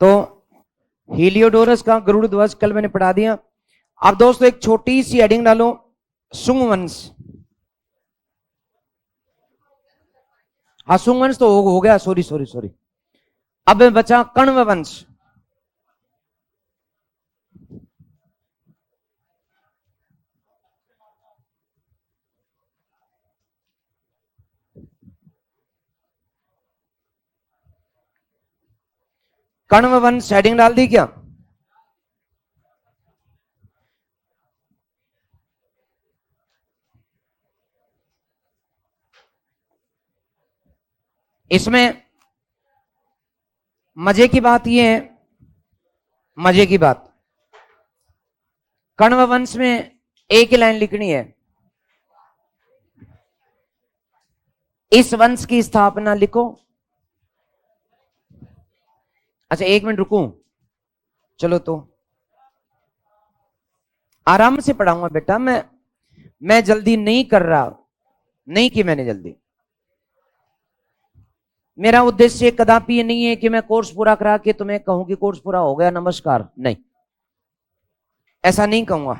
तो हीलियोडोरस का गरुड़ ध्वज कल मैंने पढ़ा दिया। अब दोस्तों एक छोटी सी हेडिंग डालो, सुंग वंश। हाँ सुंग वंश तो हो गया, सॉरी सॉरी सॉरी। अब बचा कण्व वंश। कण्व वंश हेडिंग डाल दी क्या? इसमें मजे की बात यह है, मजे की बात, कण्व वंश में एक ही लाइन लिखनी है, इस वंश की स्थापना लिखो। अच्छा एक मिनट रुको, चलो तो आराम से पढ़ाऊंगा बेटा। मैं जल्दी नहीं कर रहा, नहीं कि मैंने जल्दी। मेरा उद्देश्य कदापि ये नहीं है कि मैं कोर्स पूरा करा के तुम्हें कहूं कि कोर्स पूरा हो गया नमस्कार, नहीं, ऐसा नहीं कहूंगा।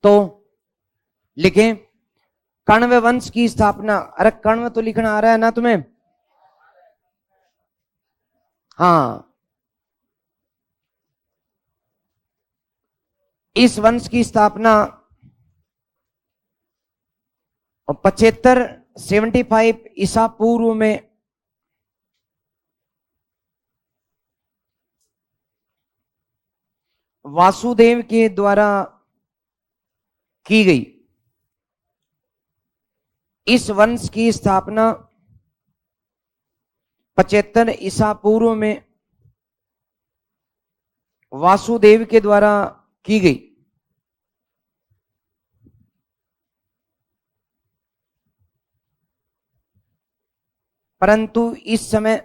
तो लिखें कण्व वंश की स्थापना। अरे कण्व तो लिखना आ रहा है ना तुम्हें? हाँ, इस वंश की स्थापना 75 ईसा पूर्व में वासुदेव के द्वारा की गई। इस वंश की स्थापना 75 ईसा पूर्व में वासुदेव के द्वारा की गई। परंतु इस समय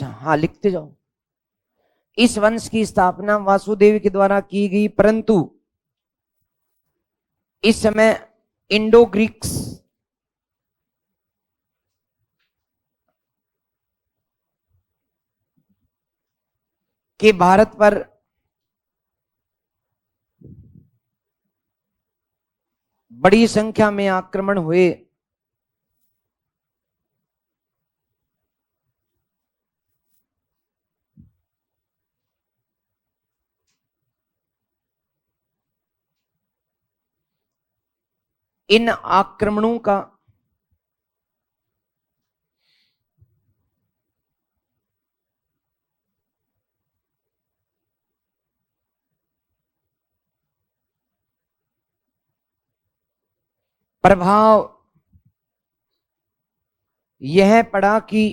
हाँ लिखते जाओ, इस वंश की स्थापना वासुदेव के द्वारा की गई, परंतु इस समय इंडो ग्रीक्स के भारत पर बड़ी संख्या में आक्रमण हुए। इन आक्रमणों का प्रभाव यह पड़ा कि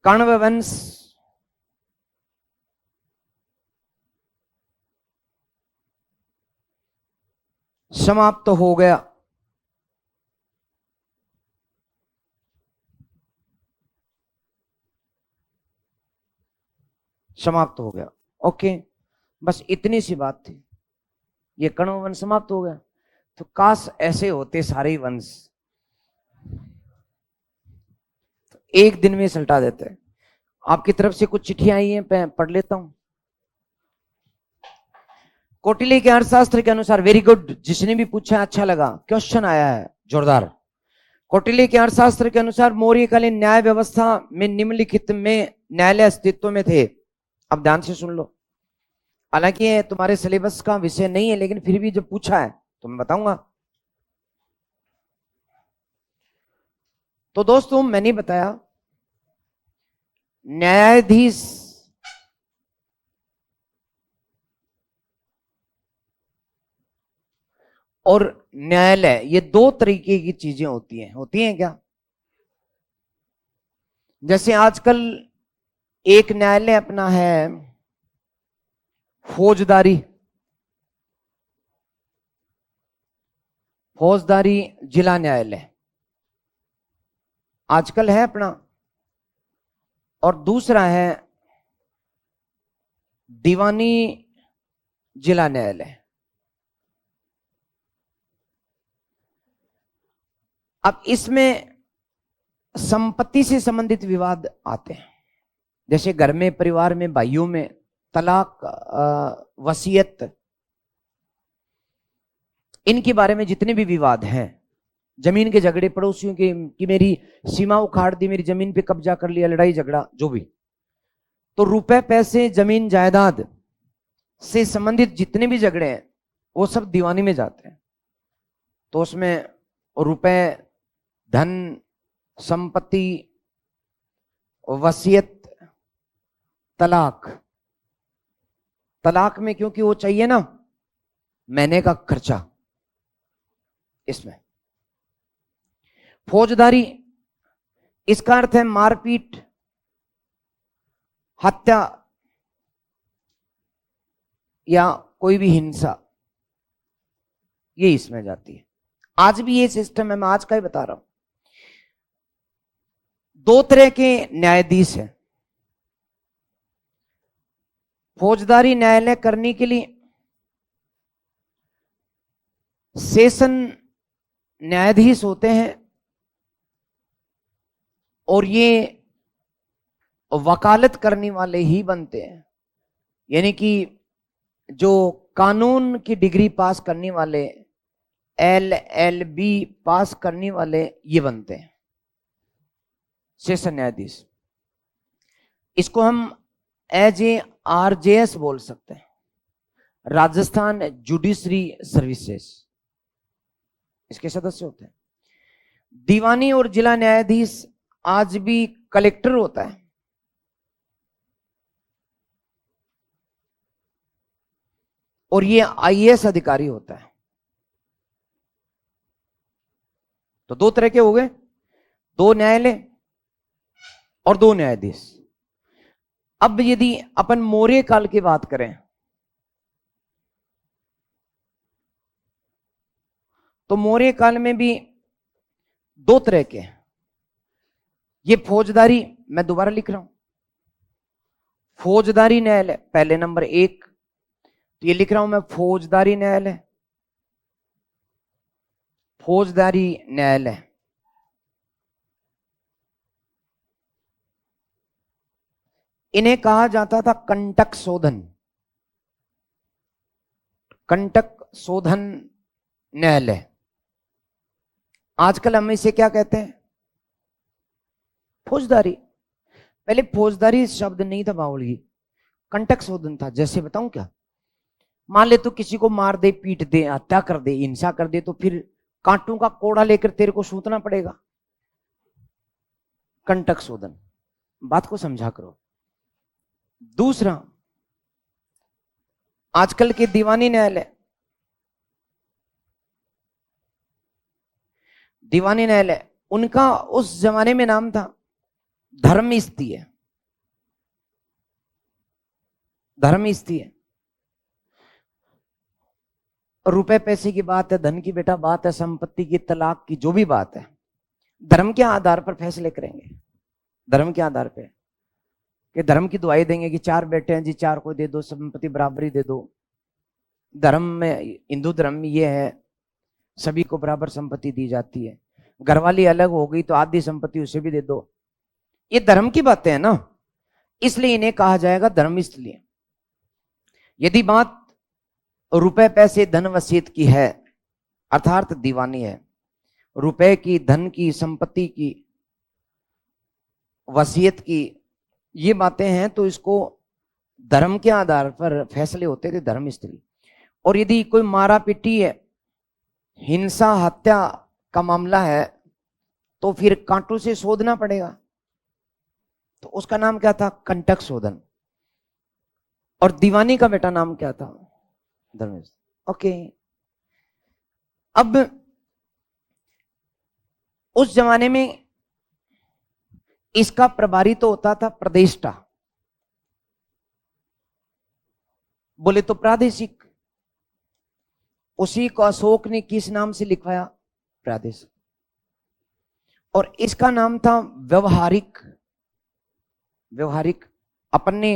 कण्व वंश समाप्त हो गया। समाप्त हो गया, ओके, बस इतनी सी बात थी। ये कण्व वंश समाप्त हो गया, तो काश ऐसे होते सारे वंश, तो एक दिन में सल्टा देते। आपकी तरफ से कुछ चिट्ठियां आई हैं, मैं पढ़ लेता हूं। कौटिल्य के अर्थशास्त्र के अनुसार, वेरी गुड, जिसने भी पूछा अच्छा लगा, क्वेश्चन आया है जोरदार। कौटिल्य के अर्थशास्त्र के अनुसार मौर्यकालीन न्याय व्यवस्था में निम्नलिखित में न्यायालय अस्तित्व में थे। अब ध्यान से सुन लो, हालांकि ये तुम्हारे सिलेबस का विषय नहीं है, लेकिन फिर भी जब पूछा है तो मैं बताऊंगा। तो दोस्तों मैंने बताया न्यायाधीश और न्यायालय ये दो तरीके की चीजें होती हैं क्या? जैसे आजकल एक न्यायालय अपना है फौजदारी, फौजदारी जिला न्यायालय आजकल है अपना, और दूसरा है दीवानी जिला न्यायालय। अब इसमें संपत्ति से संबंधित विवाद आते हैं, जैसे घर में, परिवार में, भाइयों में, तलाक, वसीयत, इनके बारे में जितने भी विवाद हैं, जमीन के झगड़े, पड़ोसियों के कि मेरी सीमा उखाड़ दी, मेरी जमीन पे कब्जा कर लिया, लड़ाई झगड़ा जो भी, तो रुपए पैसे, जमीन जायदाद से संबंधित जितने भी झगड़े हैं वो सब दीवानी में जाते हैं। तो उसमें रुपए, धन, संपत्ति, वसीयत, तलाक। तलाक में क्योंकि वो चाहिए ना महीने का खर्चा, इसमें फौजदारी, इसका अर्थ है मारपीट, हत्या या कोई भी हिंसा, ये इसमें जाती है। आज भी ये सिस्टम है, मैं आज का ही बता रहा हूं। दो तरह के न्यायाधीश हैं। फौजदारी न्यायालय करने के लिए सेशन न्यायाधीश होते हैं, और ये वकालत करने वाले ही बनते हैं, यानी कि जो कानून की डिग्री पास करने वाले, LLB पास करने वाले, ये बनते हैं सेशन न्यायाधीश। इसको हम एज ए RJS बोल सकते हैं, राजस्थान जुडिशरी सर्विसेज, इसके सदस्य होते हैं। दीवानी और जिला न्यायाधीश आज भी कलेक्टर होता है, और ये IAS अधिकारी होता है। तो दो तरह के हो गए, दो न्यायालय और दो न्यायाधीश। अब यदि अपन मौर्य काल की बात करें तो मौर्य काल में भी दो तरह के, ये फौजदारी, मैं दोबारा लिख रहा हूं, फौजदारी न्यायालय पहले नंबर 1, तो ये लिख रहा हूं मैं, फौजदारी न्यायालय, फौजदारी न्यायालय। इन्हें कहा जाता था कंटक शोधन, कंटक शोधन न्यायालय। आजकल हम इसे क्या कहते हैं? फौजदारी। पहले फौजदारी शब्द नहीं था बावली, कंटक शोधन था। जैसे बताऊं क्या, मान ले तो किसी को मार दे, पीट दे, हत्या कर दे, हिंसा कर दे, तो फिर कांटों का कोड़ा लेकर तेरे को सूतना पड़ेगा, कंटक शोधन। बात को समझा करो। दूसरा, आजकल के दीवानी न्यायालय, दीवानी न्यायालय उनका उस जमाने में नाम था धर्मस्थीय, धर्मस्थीय। रुपए पैसे की बात है, धन की बेटा बात है, संपत्ति की, तलाक की, जो भी बात है, धर्म के आधार पर फैसले करेंगे। धर्म के आधार पे कि धर्म की दुआई देंगे कि 4 बेटे हैं जी, 4 को दे दो, संपत्ति बराबरी दे दो। धर्म में, हिंदू धर्म में ये है, सभी को बराबर संपत्ति दी जाती है। घरवाली अलग हो गई तो आधी संपत्ति उसे भी दे दो। ये धर्म की बातें हैं ना, इसलिए इन्हें कहा जाएगा धर्मस्थलीय। यदि बात रुपए पैसे धन वसीयत की है, अर्थात दीवानी है, रुपए की, धन की, संपत्ति की, वसीयत की, ये बातें हैं, तो इसको धर्म के आधार पर फैसले होते थे, धर्मस्थली। और यदि कोई मारा पीटी है, हिंसा हत्या का मामला है, तो फिर कांटों से शोधना पड़ेगा, तो उसका नाम क्या था? कंटक शोधन। और दीवानी का बेटा नाम क्या था? धर्मेश। ओके। अब उस जमाने में इसका प्रभारी तो होता था प्रदेष्टा, बोले तो प्रादेशिक। उसी को अशोक ने किस नाम से लिखवाया? प्रादेशिक। और इसका नाम था व्यवहारिक। व्यवहारिक। अपन ने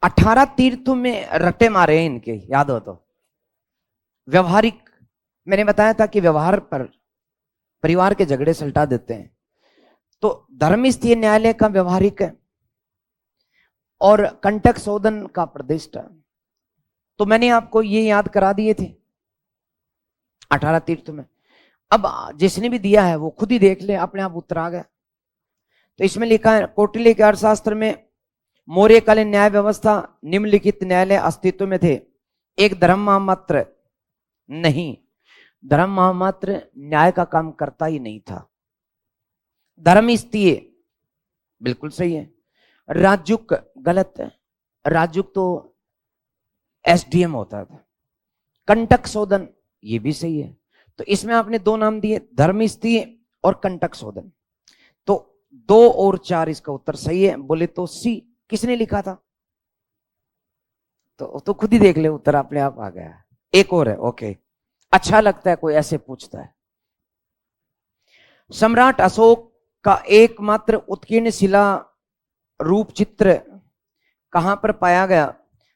18 तीर्थों में रट्टे मारे हैं इनके, याद हो तो। व्यवहारिक, मैंने बताया था कि व्यवहार पर परिवार के झगड़े सुलटा देते हैं। तो धर्मस्थलीय न्यायालय का व्यवहारिक है और कंटक शोधन का प्रतिष्ठा। तो मैंने आपको ये याद करा दिए थे 18 तीर्थ में। अब जिसने भी दिया है वो खुद ही देख ले, अपने आप उत्तर आ गया। तो इसमें लिखा है कौटिल्य के अर्थशास्त्र में मौर्यकालीन न्याय व्यवस्था निम्नलिखित न्यायालय अस्तित्व में थे। एक धर्म महामात्र नहीं, धर्म महामात्र न्याय का काम करता ही नहीं था। धर्मस्थलीय बिल्कुल सही है। राजुक गलत है, राजुक तो एसडीएम होता था। कंटक शोधन ये भी सही है। तो इसमें आपने दो नाम दिए, धर्मस्थलीय और कंटक शोधन। तो 2 और 4 इसका उत्तर सही है। बोले तो सी। किसने लिखा था? तो खुद ही देख ले, उत्तर अपने आप आ गया। एक और है, ओके। अच्छा लगता है कोई ऐसे पूछता है। सम्राट अशोक का एकमात्र उत्कीर्ण शिला रूप चित्र कहां पर पाया गया?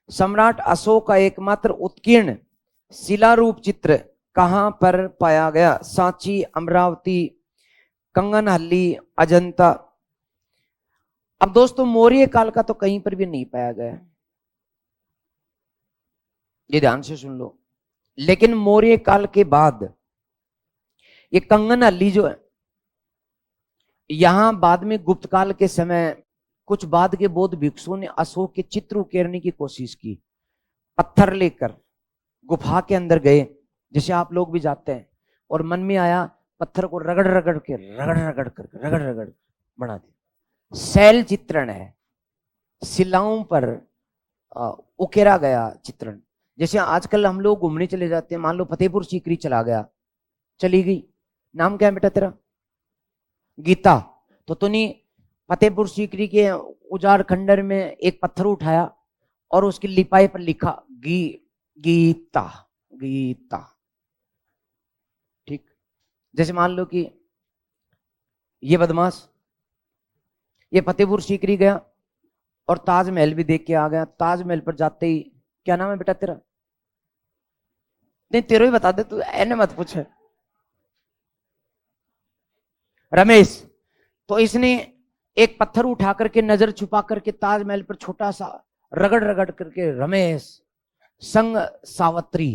सम्राट अशोक का एकमात्र उत्कीर्ण शिला रूप चित्र कहां पर पाया गया? सांची, अमरावती, कंगनहल्ली, अजंता। अब दोस्तों मौर्य काल का तो कहीं पर भी नहीं पाया गया, ये ध्यान से सुन लो। लेकिन मौर्य काल के बाद ये कंगनहल्ली जो है, यहां बाद में गुप्त काल के समय कुछ बाद के बौद्ध भिक्षुओं ने अशोक के चित्र उकेरने की कोशिश की। पत्थर लेकर गुफा के अंदर गए, जैसे आप लोग भी जाते हैं, और मन में आया पत्थर को रगड़ रगड़ कर बना दिया। शैल चित्रण है, शिलाओं पर उकेरा गया चित्रण। जैसे आजकल हम लोग घूमने चले जाते हैं, मान लो फतेहपुर सीकरी चला गया, चली गई, नाम क्या है बेटा तेरा? गीता। तो तूने फतेहपुर सीकरी के उजाड़ खंडर में एक पत्थर उठाया और उसकी लिपाई पर लिखा गीता गीता। ठीक। जैसे मान लो कि ये बदमाश ये फतेहपुर सीकरी गया और ताजमहल भी देख के आ गया। ताजमहल पर जाते ही, क्या नाम है बेटा तेरा? नहीं तेरा ही बता दे, तू ऐने मत पूछ। रमेश। तो इसने एक पत्थर उठा करके नजर छुपा करके ताजमहल पर छोटा सा रगड़ रगड़ करके रमेश संग सावत्री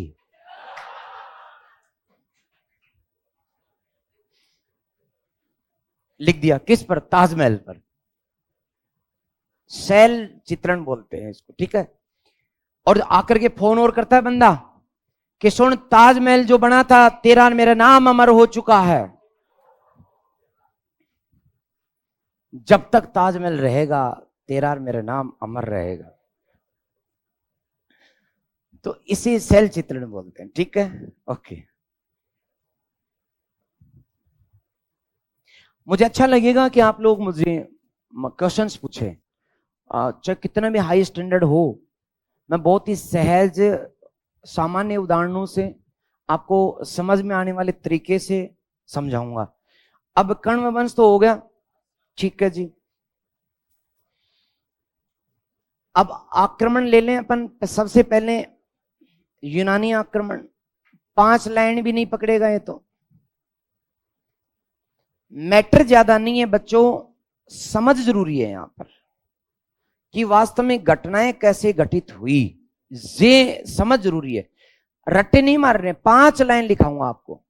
लिख दिया। किस पर? ताजमहल पर। शैल चित्रण बोलते हैं इसको, ठीक है। और आकर के फोन और करता है बंदा कि सुन, ताजमहल जो बना था तेरा मेरा नाम अमर हो चुका है। जब तक ताजमहल रहेगा तेरा और मेरा नाम अमर रहेगा। तो इसे शैल चित्रण बोलते हैं, ठीक है, ओके। मुझे अच्छा लगेगा कि आप लोग मुझे क्वेश्चंस पूछे, चाहे कितना भी हाई स्टैंडर्ड हो। मैं बहुत ही सहज सामान्य उदाहरणों से आपको समझ में आने वाले तरीके से समझाऊंगा। अब कर्ण वंश तो हो गया, ठीक है जी। अब आक्रमण ले लें अपन। सबसे पहले यूनानी आक्रमण, 5 लाइन भी नहीं पकड़ेगा ये तो। मैटर ज्यादा नहीं है बच्चों, समझ जरूरी है यहां पर कि वास्तव में घटनाएं कैसे घटित हुई, ये समझ जरूरी है। रट्टे नहीं मार रहे, 5 लाइन लिखाऊंगा आपको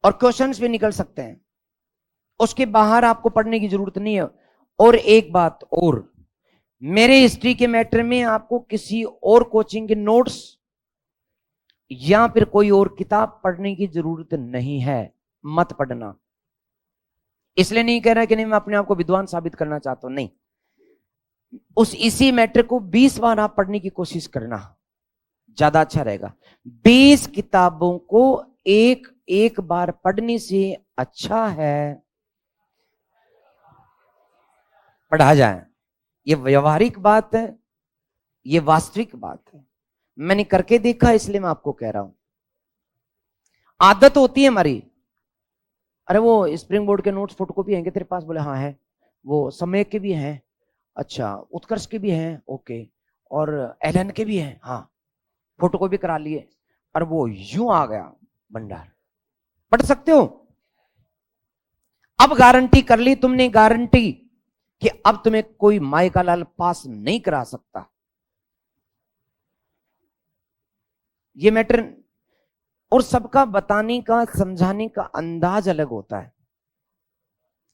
और क्वेश्चंस भी निकल सकते हैं, उसके बाहर आपको पढ़ने की जरूरत नहीं है। और एक बात और, मेरे हिस्ट्री के मैटर में आपको किसी और कोचिंग के नोट्स या फिर कोई और किताब पढ़ने की जरूरत नहीं है, मत पढ़ना। इसलिए नहीं कह रहा कि नहीं मैं अपने आप को विद्वान साबित करना चाहता हूं, नहीं। इसी मैटर को 20 बार आप पढ़ने की कोशिश करना, ज्यादा अच्छा रहेगा। 20 किताबों को एक एक बार पढ़ने से अच्छा है पढ़ा जाए। ये व्यवहारिक बात है, ये वास्तविक बात है, मैंने करके देखा इसलिए मैं आपको कह रहा हूं। आदत होती है हमारी, अरे वो स्प्रिंग बोर्ड के नोट्स फोटोकॉपी हैं तेरे पास? बोले हाँ है। वो समय के भी हैं, अच्छा, उत्कर्ष के भी हैं, ओके, और एलन के भी हैं, हाँ, फोटो को भी करा लिए, और वो यूं आ गया भंडार। पढ़ सकते हो? अब गारंटी कर ली तुमने, गारंटी कि अब तुम्हें कोई माई का लाल पास नहीं करा सकता। ये मैटर, और सबका बताने का समझाने का अंदाज अलग होता है,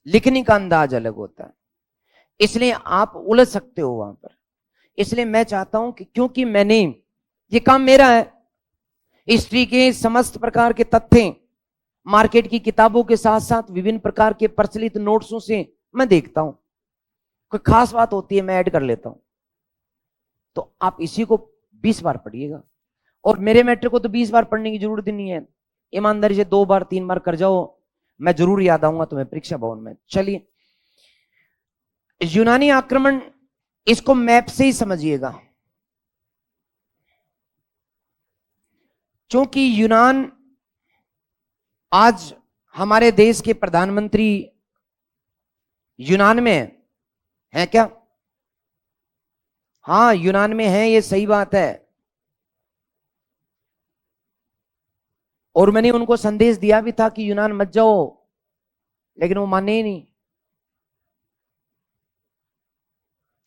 लिखने का अंदाज अलग होता है, इसलिए आप उलझ सकते हो वहां पर। इसलिए मैं चाहता हूं कि क्योंकि मैंने, ये काम मेरा है, हिस्ट्री के समस्त प्रकार के तथ्य मार्केट की किताबों के साथ साथ विभिन्न प्रकार के प्रचलित नोट्सों से मैं देखता हूं, कोई खास बात होती है मैं ऐड कर लेता हूं। तो आप इसी को 20 बार पढ़िएगा, और मेरे मैटर को तो 20 बार पढ़ने की जरूरत ही नहीं है, ईमानदारी से 2 बार 3 बार कर जाओ, मैं जरूर याद आऊंगा तुम्हें परीक्षा भवन में। चलिए, यूनानी आक्रमण, इसको मैप से ही समझिएगा, क्योंकि यूनान, आज हमारे देश के प्रधानमंत्री यूनान में है क्या? हाँ, यूनान में है, ये सही बात है, और मैंने उनको संदेश दिया भी था कि यूनान मत जाओ, लेकिन वो माने ही नहीं।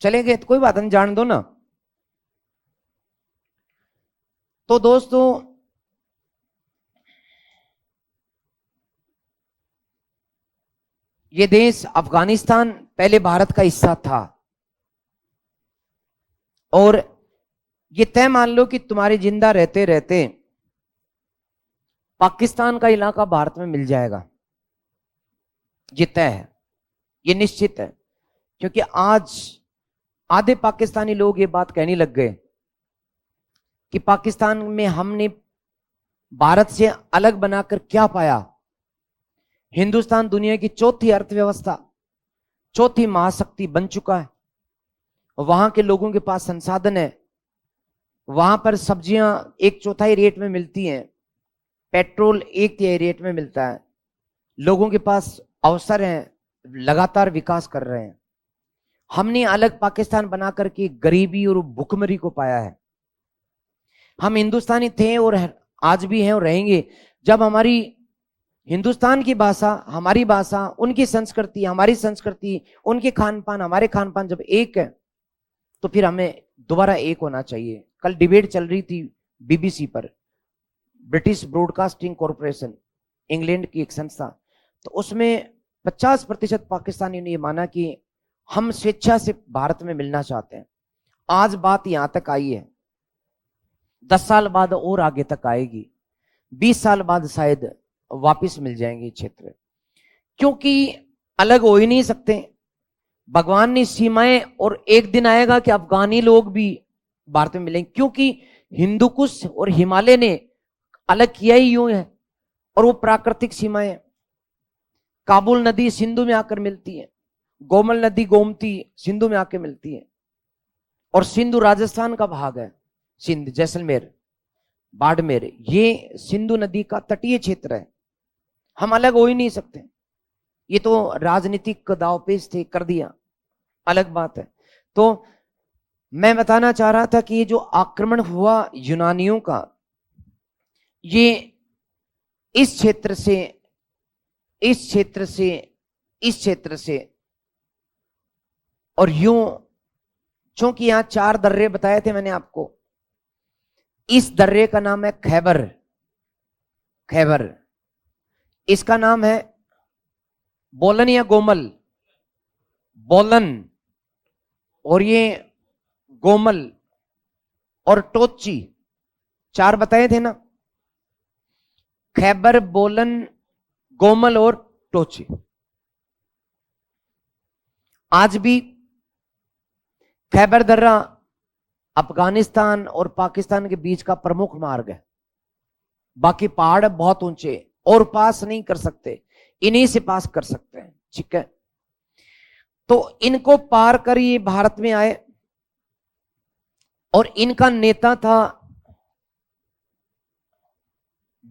चले गए तो कोई बात नहीं, जान दो ना। तो दोस्तों, ये देश अफगानिस्तान पहले भारत का हिस्सा था, और ये तय मान लो कि तुम्हारे जिंदा रहते रहते पाकिस्तान का इलाका भारत में मिल जाएगा, ये तय है, ये निश्चित है। क्योंकि आज आधे पाकिस्तानी लोग ये बात कहने लग गए कि पाकिस्तान में हमने भारत से अलग बनाकर क्या पाया। हिंदुस्तान दुनिया की चौथी अर्थव्यवस्था, चौथी महाशक्ति बन चुका है, वहां के लोगों के पास संसाधन है, वहां पर सब्जियां 1/4 रेट में मिलती हैं, पेट्रोल 1/3 रेट में मिलता है, लोगों के पास अवसर हैं, लगातार विकास कर रहे हैं। हमने अलग पाकिस्तान बनाकर के गरीबी और भुखमरी को पाया है। हम हिंदुस्तानी थे और आज भी हैं और रहेंगे। जब हमारी हिंदुस्तान की भाषा, हमारी भाषा, उनकी संस्कृति, हमारी संस्कृति, उनके खान पान, हमारे खान पान जब एक है, तो फिर हमें दोबारा एक होना चाहिए। कल डिबेट चल रही थी बीबीसी पर, ब्रिटिश ब्रॉडकास्टिंग कॉरपोरेशन, इंग्लैंड की एक संस्था, तो उसमें 50% पाकिस्तानियों ने यह माना कि हम स्वेच्छा से भारत में मिलना चाहते हैं। आज बात यहां तक आई है, 10 साल बाद और आगे तक आएगी, 20 साल बाद शायद वापिस मिल जाएंगे क्षेत्र, क्योंकि अलग हो ही नहीं सकते। भगवान ने सीमाएं, और एक दिन आएगा कि अफगानी लोग भी भारत में मिलेंगे, क्योंकि हिंदुकुश और हिमालय ने अलग किया ही यूं है, और वो प्राकृतिक सीमाएं, काबुल नदी सिंधु में आकर मिलती है, गोमल नदी गोमती सिंधु में आकर मिलती है, और सिंधु राजस्थान का भाग है, सिंध, जैसलमेर, बाड़मेर, ये सिंधु नदी का तटीय क्षेत्र है, हम अलग हो ही नहीं सकते। ये तो राजनीतिक दांवपेच थे, कर दिया, अलग बात है। तो मैं बताना चाह रहा था कि ये जो आक्रमण हुआ यूनानियों का, ये इस क्षेत्र से, इस क्षेत्र से, इस क्षेत्र से, और यूं, चूंकि यहां 4 दर्रे बताए थे मैंने आपको, इस दर्रे का नाम है खैबर, खैबर, इसका नाम है बोलन या गोमल, बोलन, और ये गोमल और टोची, 4 बताए थे ना, खैबर, बोलन, गोमल और टोची। आज भी खैबर दर्रा अफगानिस्तान और पाकिस्तान के बीच का प्रमुख मार्ग है। बाकी पहाड़ बहुत ऊंचे और पास नहीं कर सकते, इन्हीं से पास कर सकते हैं, ठीक है। तो इनको पार कर ये भारत में आए, और इनका नेता था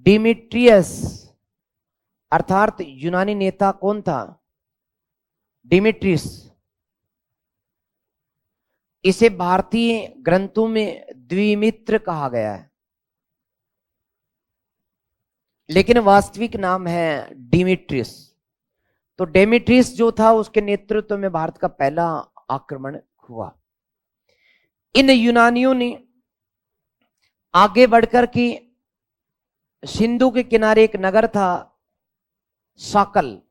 डिमिट्रियस, अर्थात यूनानी नेता कौन था? डिमिट्रियस। इसे भारतीय ग्रंथों में द्विमित्र कहा गया है, लेकिन वास्तविक नाम है डिमिट्रियस। तो डेमिट्रियस जो था उसके नेतृत्व में भारत का पहला आक्रमण हुआ। इन यूनानियों ने आगे बढ़कर के सिंधु के किनारे एक नगर था साकल,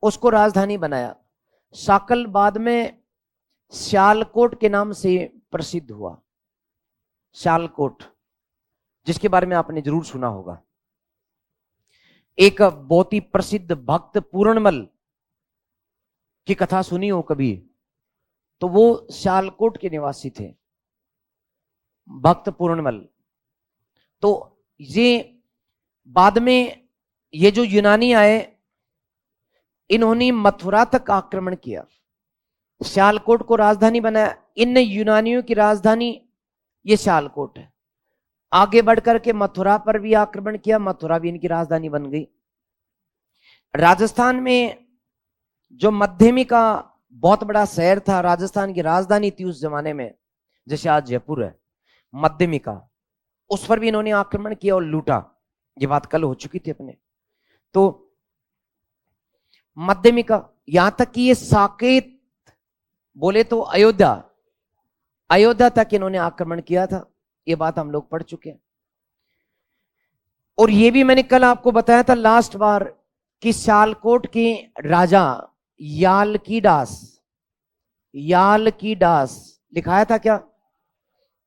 उसको राजधानी बनाया। साकल बाद में सियालकोट के नाम से प्रसिद्ध हुआ। सियालकोट, जिसके बारे में आपने जरूर सुना होगा। एक बहुत ही प्रसिद्ध भक्त पूर्णमल की कथा सुनी हो कभी, तो वो सियालकोट के निवासी थे, भक्त पूर्णमल। तो ये बाद में ये जो यूनानी आए, इन्होंने मथुरा तक आक्रमण किया, सियालकोट को राजधानी बनाया। इन यूनानियों की राजधानी ये सियालकोट है। आगे बढ़कर के मथुरा पर भी आक्रमण किया, मथुरा भी इनकी राजधानी बन गई। राजस्थान में जो मध्यमिका बहुत बड़ा शहर था, राजस्थान की राजधानी थी उस जमाने में, जैसे आज जयपुर है, मध्यमिका, उस पर भी इन्होंने आक्रमण किया और लूटा। ये बात कल हो चुकी थी अपने। तो मध्यमिका, यहां तक कि ये साकेत बोले तो अयोध्या तक इन्होंने आक्रमण किया था। ये बात हम लोग पढ़ चुके हैं। और ये भी मैंने कल आपको बताया था लास्ट बार कि सियालकोट के राजा यालकीडास लिखाया था क्या,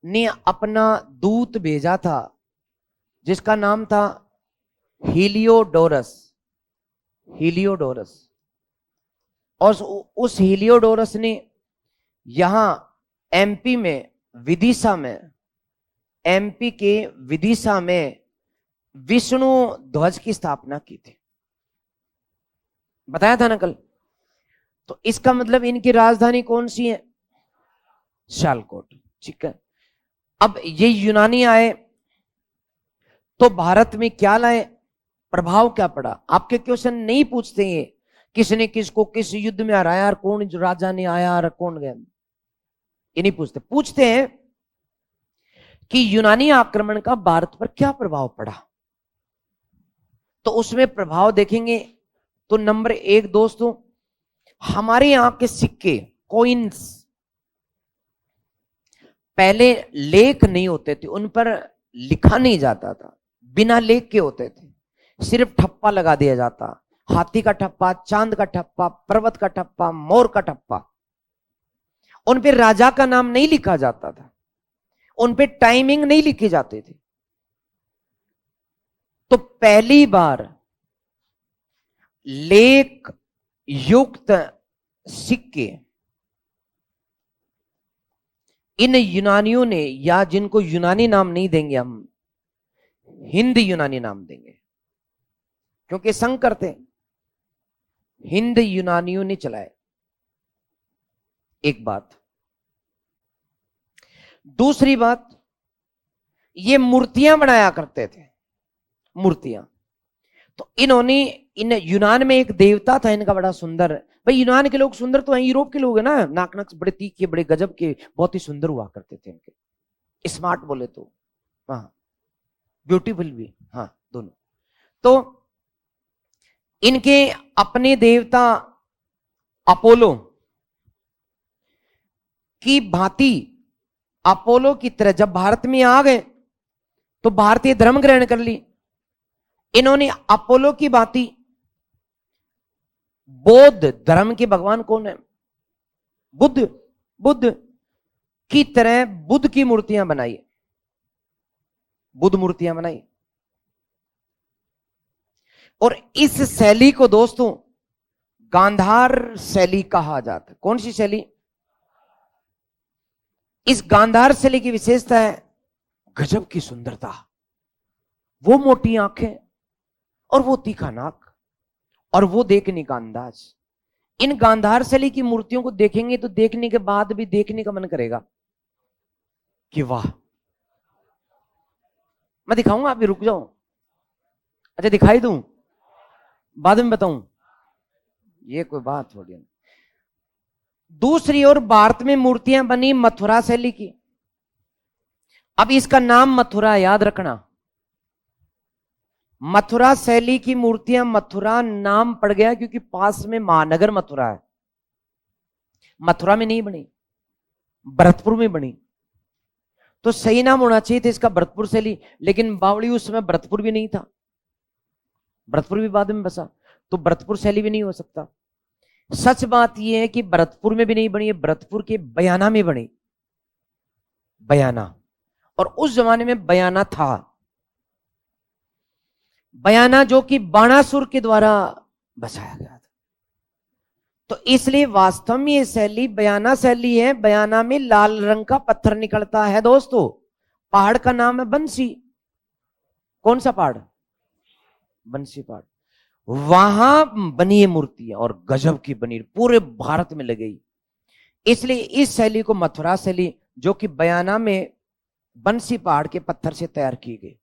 ने अपना दूत भेजा था जिसका नाम था हीलियोडोरस। और उस हीलियोडोरस ने यहां एमपी में विदिशा में विष्णु ध्वज की स्थापना की थी, बताया था ना कल। तो इसका मतलब इनकी राजधानी कौन सी है, सियालकोट, ठीक है। अब ये यूनानी आए तो भारत में क्या लाए, प्रभाव क्या पड़ा। आपके क्वेश्चन नहीं पूछते ये किसने किसको किस युद्ध में हराया और कौन राजा ने आया और कौन गया, ये नहीं पूछते। पूछते हैं कि यूनानी आक्रमण का भारत पर क्या प्रभाव पड़ा। तो उसमें प्रभाव देखेंगे तो नंबर 1 दोस्तों, हमारे यहां के सिक्के कॉइन्स पहले लेख नहीं होते थे, उन पर लिखा नहीं जाता था, बिना लेख के होते थे, सिर्फ ठप्पा लगा दिया जाता, हाथी का ठप्पा, चांद का ठप्पा, पर्वत का ठप्पा, मोर का ठप्पा। उन पे राजा का नाम नहीं लिखा जाता था, उन पे टाइमिंग नहीं लिखे जाते थे। तो पहली बार लेख युक्त सिक्के इन यूनानियों ने, या जिनको यूनानी नाम नहीं देंगे हम, हिंद यूनानी नाम देंगे, क्योंकि संकर थे, हिंद यूनानियों ने चलाए। एक बात। दूसरी बात, ये मूर्तियां बनाया करते थे, मूर्तियां। तो इन्होंने, इन यूनान में एक देवता था इनका बड़ा सुंदर। भाई यूनान के लोग सुंदर तो हैं, यूरोप के लोग है ना, नाक नाक बड़े तीखे, बड़े गजब के, बहुत ही सुंदर हुआ करते थे इनके, स्मार्ट बोले तो, हाँ, ब्यूटीफुल भी, हाँ, दोनों। तो इनके अपने देवता अपोलो की भांति, अपोलो की तरह जब भारत में आ गए तो भारतीय धर्म ग्रहण कर ली। इन्होंने अपोलो की भांति बौद्ध धर्म के भगवान कौन है, बुद्ध की तरह बुद्ध की मूर्तियां बनाई, बुद्ध मूर्तियां बनाई। और इस शैली को दोस्तों गांधार शैली कहा जाता है। कौन सी शैली, इस गांधार शैली की विशेषता है गजब की सुंदरता, वो मोटी आंखें और वो तीखा नाक और वो देखने का अंदाज। इन गांधार शैली की मूर्तियों को देखेंगे तो देखने के बाद भी देखने का मन करेगा कि वाह। मैं दिखाऊंगा, आप भी रुक जाओ, अच्छा दिखाई दूं, बाद में बताऊं, ये कोई बात थोड़ी है। दूसरी ओर भारत में मूर्तियां बनी मथुरा शैली की। अब इसका नाम मथुरा याद रखना, मथुरा शैली की मूर्तियां, मथुरा नाम पड़ गया क्योंकि पास में महानगर मथुरा है। मथुरा में नहीं बनी, भरतपुर में बनी, तो सही नाम होना चाहिए था इसका भरतपुर शैली, लेकिन बावड़ी उस समय भरतपुर भी नहीं था, भरतपुर भी बाद में बसा, तो भरतपुर शैली भी नहीं हो सकता। सच बात यह है कि भरतपुर में भी नहीं बनी है, भरतपुर के बयाना में बनी, बयाना, और उस जमाने में बयाना था, बयाना जो कि बाणासुर के द्वारा बसाया गया था। तो इसलिए वास्तव में ये शैली बयाना शैली है। बयाना में लाल रंग का पत्थर निकलता है दोस्तों, पहाड़ का नाम है बंसी। कौन सा पहाड़? बंसी पहाड़। वहां बनी है मूर्तियां और गजब की बनी, पूरे भारत में लगई। इसलिए इस शैली को मथुरा शैली, जो कि बयाना में बंसी पहाड़ के पत्थर से तैयार की गई।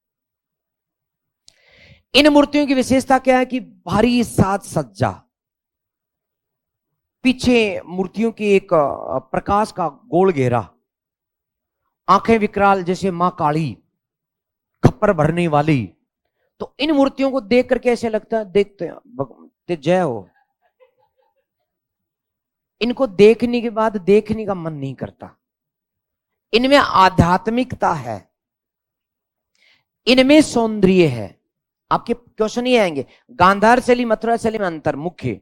इन मूर्तियों की विशेषता क्या है कि भारी साज सज्जा, पीछे मूर्तियों की एक प्रकाश का गोल घेरा, आंखें विकराल जैसे मां काली, खप्पर भरने वाली। तो इन मूर्तियों को देख करके ऐसे लगता है, देखते हैं जय हो, इनको देखने के बाद देखने का मन नहीं करता। इनमें आध्यात्मिकता है, इनमें सौंदर्य है। आपके क्वेश्चन ये आएंगे, गांधार शैली मथुरा शैली में अंतर मुख्य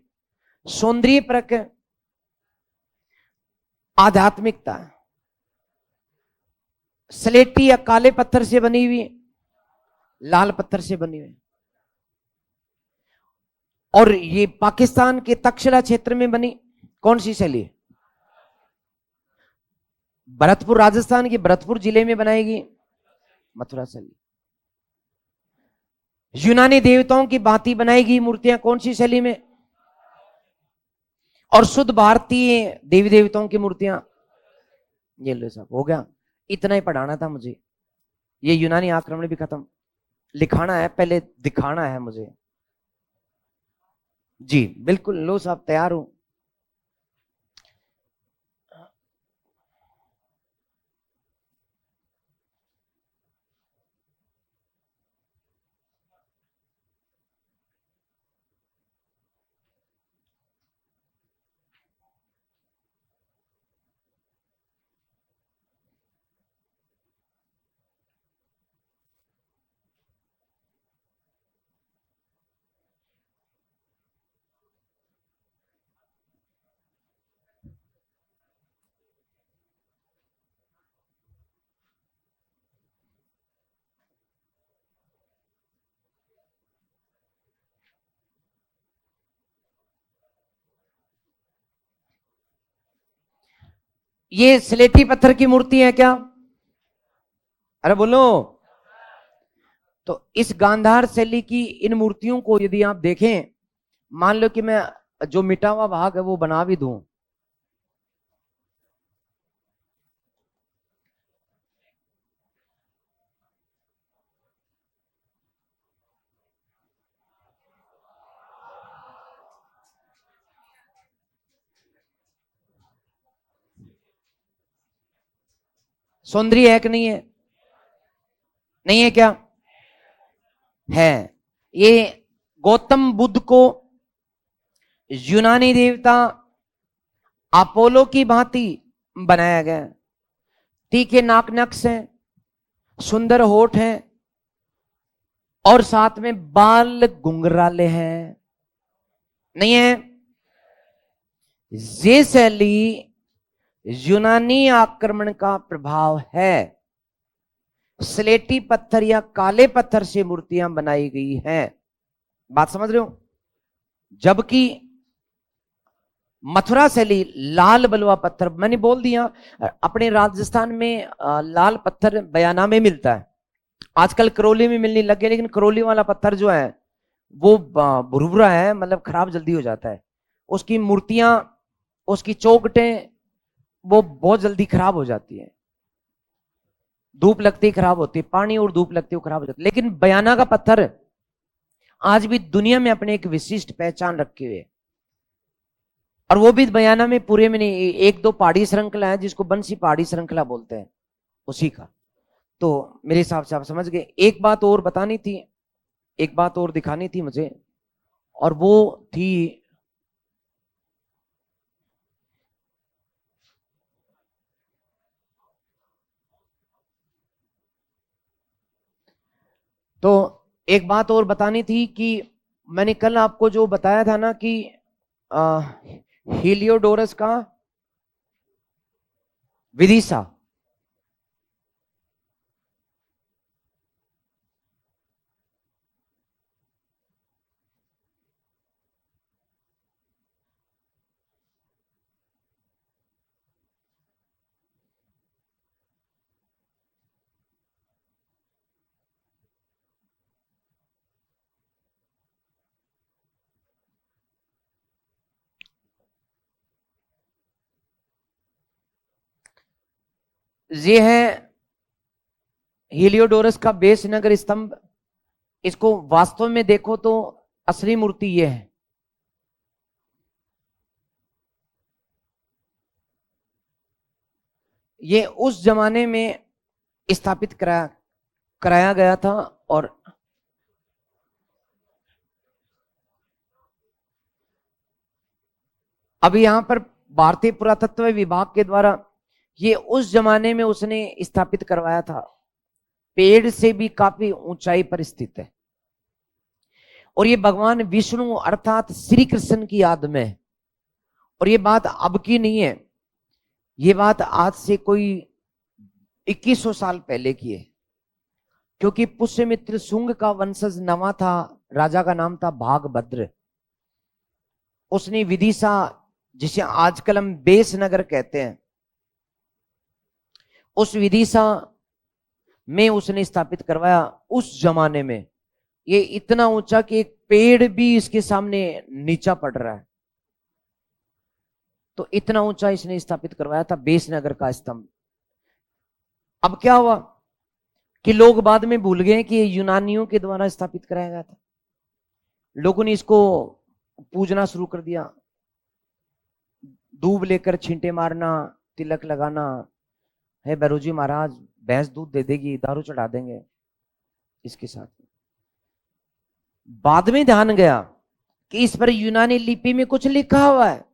सौंदर्य परक, आध्यात्मिकता। स्लेटी या काले पत्थर से बनी हुई, लाल पत्थर से बनी हुई, और ये पाकिस्तान के तक्षशिला क्षेत्र में बनी कौन सी शैली? भरतपुर, राजस्थान के भरतपुर जिले में बनाएगी मथुरा शैली। यूनानी देवताओं की भांति बनाएगी मूर्तियां कौन सी शैली में? और शुद्ध भारतीय देवी देवताओं की मूर्तियां, ये लो साहब, हो गया। इतना ही पढ़ाना था मुझे, ये यूनानी आक्रमण भी खत्म, लिखाना है पहले, दिखाना है मुझे। जी बिल्कुल, लो साहब, तैयार हूं। ये स्लेटी पत्थर की मूर्ति है क्या? अरे बोलो। तो इस गांधार शैली की इन मूर्तियों को यदि आप देखें, मान लो कि मैं जो मिटा हुआ भाग है वो बना भी दूं, सौंदर्य है कि नहीं है? नहीं है क्या? है। ये गौतम बुद्ध को यूनानी देवता अपोलो की भांति बनाया गया। तीखे नाक नक्श हैं, सुंदर होठ हैं, और साथ में बाल घुंघराले हैं। नहीं है? ये शैली यूनानी आक्रमण का प्रभाव है। स्लेटी पत्थर या काले पत्थर से मूर्तियां बनाई गई हैं। बात समझ रहे हो? जबकि मथुरा शैली लाल बलुआ पत्थर, मैंने बोल दिया, अपने राजस्थान में लाल पत्थर बयाना में मिलता है, आजकल करौली में मिलने लग गया, लेकिन करौली वाला पत्थर जो है वो भुरभुरा है, मतलब खराब जल्दी हो जाता है। उसकी मूर्तियां, उसकी चौखटें वो बहुत जल्दी खराब हो जाती है, धूप लगती खराब होती है, पानी और धूप लगती है खराब हो जाती है। लेकिन बयाना का पत्थर आज भी दुनिया में अपने एक विशिष्ट पहचान रखे हुए। और वो भी बयाना में पूरे में नहीं, एक दो पहाड़ी श्रृंखला है जिसको बंसी पहाड़ी श्रृंखला बोलते हैं, उसी का। तो मेरे हिसाब से आप समझ गए। एक बात और बतानी थी, एक बात और दिखानी थी मुझे, और वो थी, तो एक बात और बतानी थी कि मैंने कल आपको जो बताया था ना कि हीलियोडोरस का विदिशा, ये है हीलियोडोरस का बेस नगर स्तंभ। इसको वास्तव में देखो तो असली मूर्ति ये है। ये उस जमाने में स्थापित कराया गया था। और अभी यहां पर भारतीय पुरातत्व विभाग के द्वारा ये उस जमाने में उसने स्थापित करवाया था। पेड़ से भी काफी ऊंचाई पर स्थित है, और ये भगवान विष्णु अर्थात श्री कृष्ण की याद में है। और ये बात अब की नहीं है, ये बात आज से कोई 2100 साल पहले की है। क्योंकि पुष्यमित्र शुंग का वंशज नवा था, राजा का नाम था भागभद्र। उसने विदिशा, जिसे आजकल हम बेस नगर कहते हैं, उस विदिशा में उसने स्थापित करवाया। उस जमाने में ये इतना ऊंचा कि एक पेड़ भी इसके सामने नीचा पड़ रहा है। तो इतना ऊंचा इसने स्थापित करवाया था बेस नगर का स्तंभ। अब क्या हुआ कि लोग बाद में भूल गए कि ये यूनानियों के द्वारा स्थापित कराया गया था। लोगों ने इसको पूजना शुरू कर दिया, दूब लेकर छींटे मारना, तिलक लगाना, है भैरोजी महाराज भैंस दूध दे देगी, दारू चढ़ा देंगे इसके साथ। बाद में ध्यान गया कि इस पर यूनानी लिपि में कुछ लिखा हुआ है।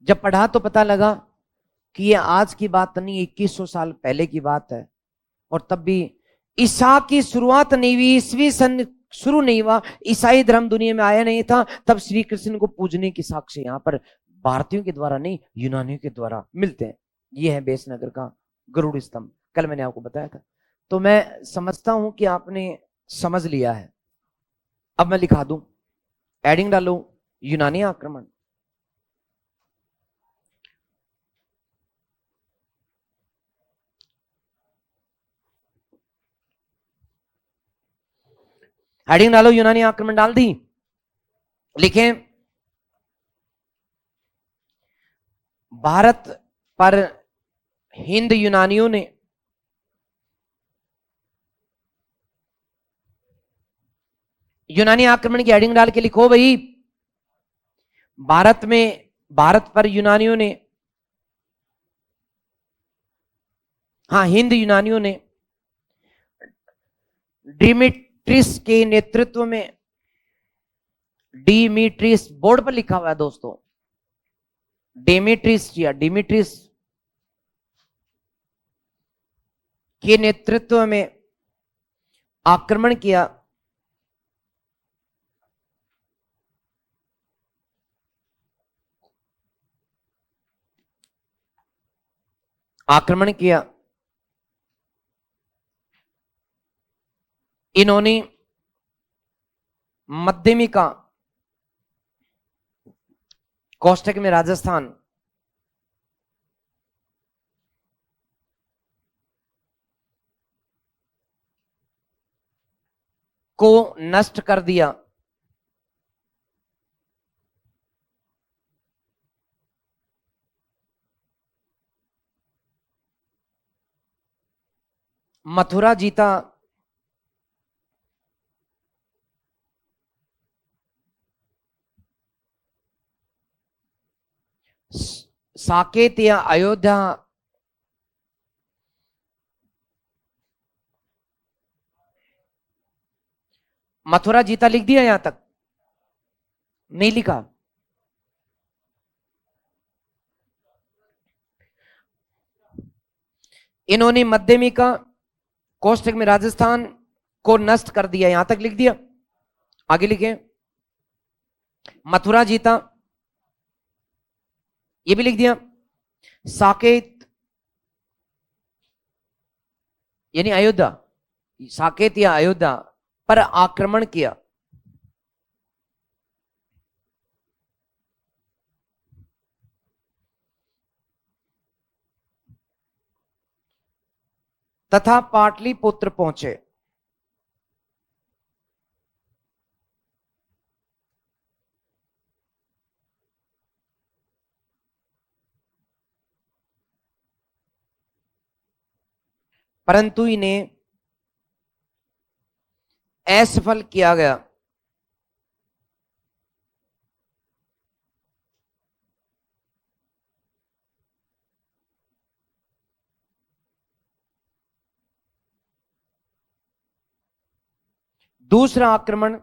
जब पढ़ा तो पता लगा कि ये आज की बात नहीं, 2100 साल पहले की बात है। और तब भी ईसा की शुरुआत नहीं हुई, ईसवी सन शुरू नहीं हुआ, ईसाई धर्म दुनिया में आया नहीं था, तब श्री कृष्ण को पूजने की साक्ष्य यहाँ पर भारतीयों के द्वारा नहीं, यूनानियों के द्वारा मिलते हैं। ये है बेसनगर का गरुड़ स्तंभ, कल मैंने आपको बताया था। तो मैं समझता हूं कि आपने समझ लिया है। अब मैं लिखा दूं, एडिंग डालू, यूनानी आक्रमण। हेडिंग डालो, यूनानी आक्रमण डाल दी। लिखें, भारत पर हिंद यूनानियों ने यूनानी आक्रमण की हेडिंग डाल के लिखो भाई। भारत पर यूनानियों ने, हाँ हिंद यूनानियों ने डिमिट्रिस के नेतृत्व में, डिमिट्रिस बोर्ड पर लिखा हुआ है दोस्तों, डेमिट्रिस या डिमिट्रिस के नेतृत्व में आक्रमण किया। आक्रमण किया इन्होंने मध्यमिका कोष्टक में राजस्थान को नष्ट कर दिया। मथुरा जीता, साकेत या अयोध्या, मथुरा जीता लिख दिया यहां तक? नहीं लिखा? इन्होंने मध्यमिका कोष्टक में राजस्थान को नष्ट कर दिया, यहां तक लिख दिया। आगे लिखे मथुरा जीता, ये भी लिख दिया। साकेत यानी अयोध्या, साकेत या अयोध्या पर आक्रमण किया। तथा पाटलिपुत्र पहुंचे। परंतु इन्हें असफल किया गया। दूसरा आक्रमण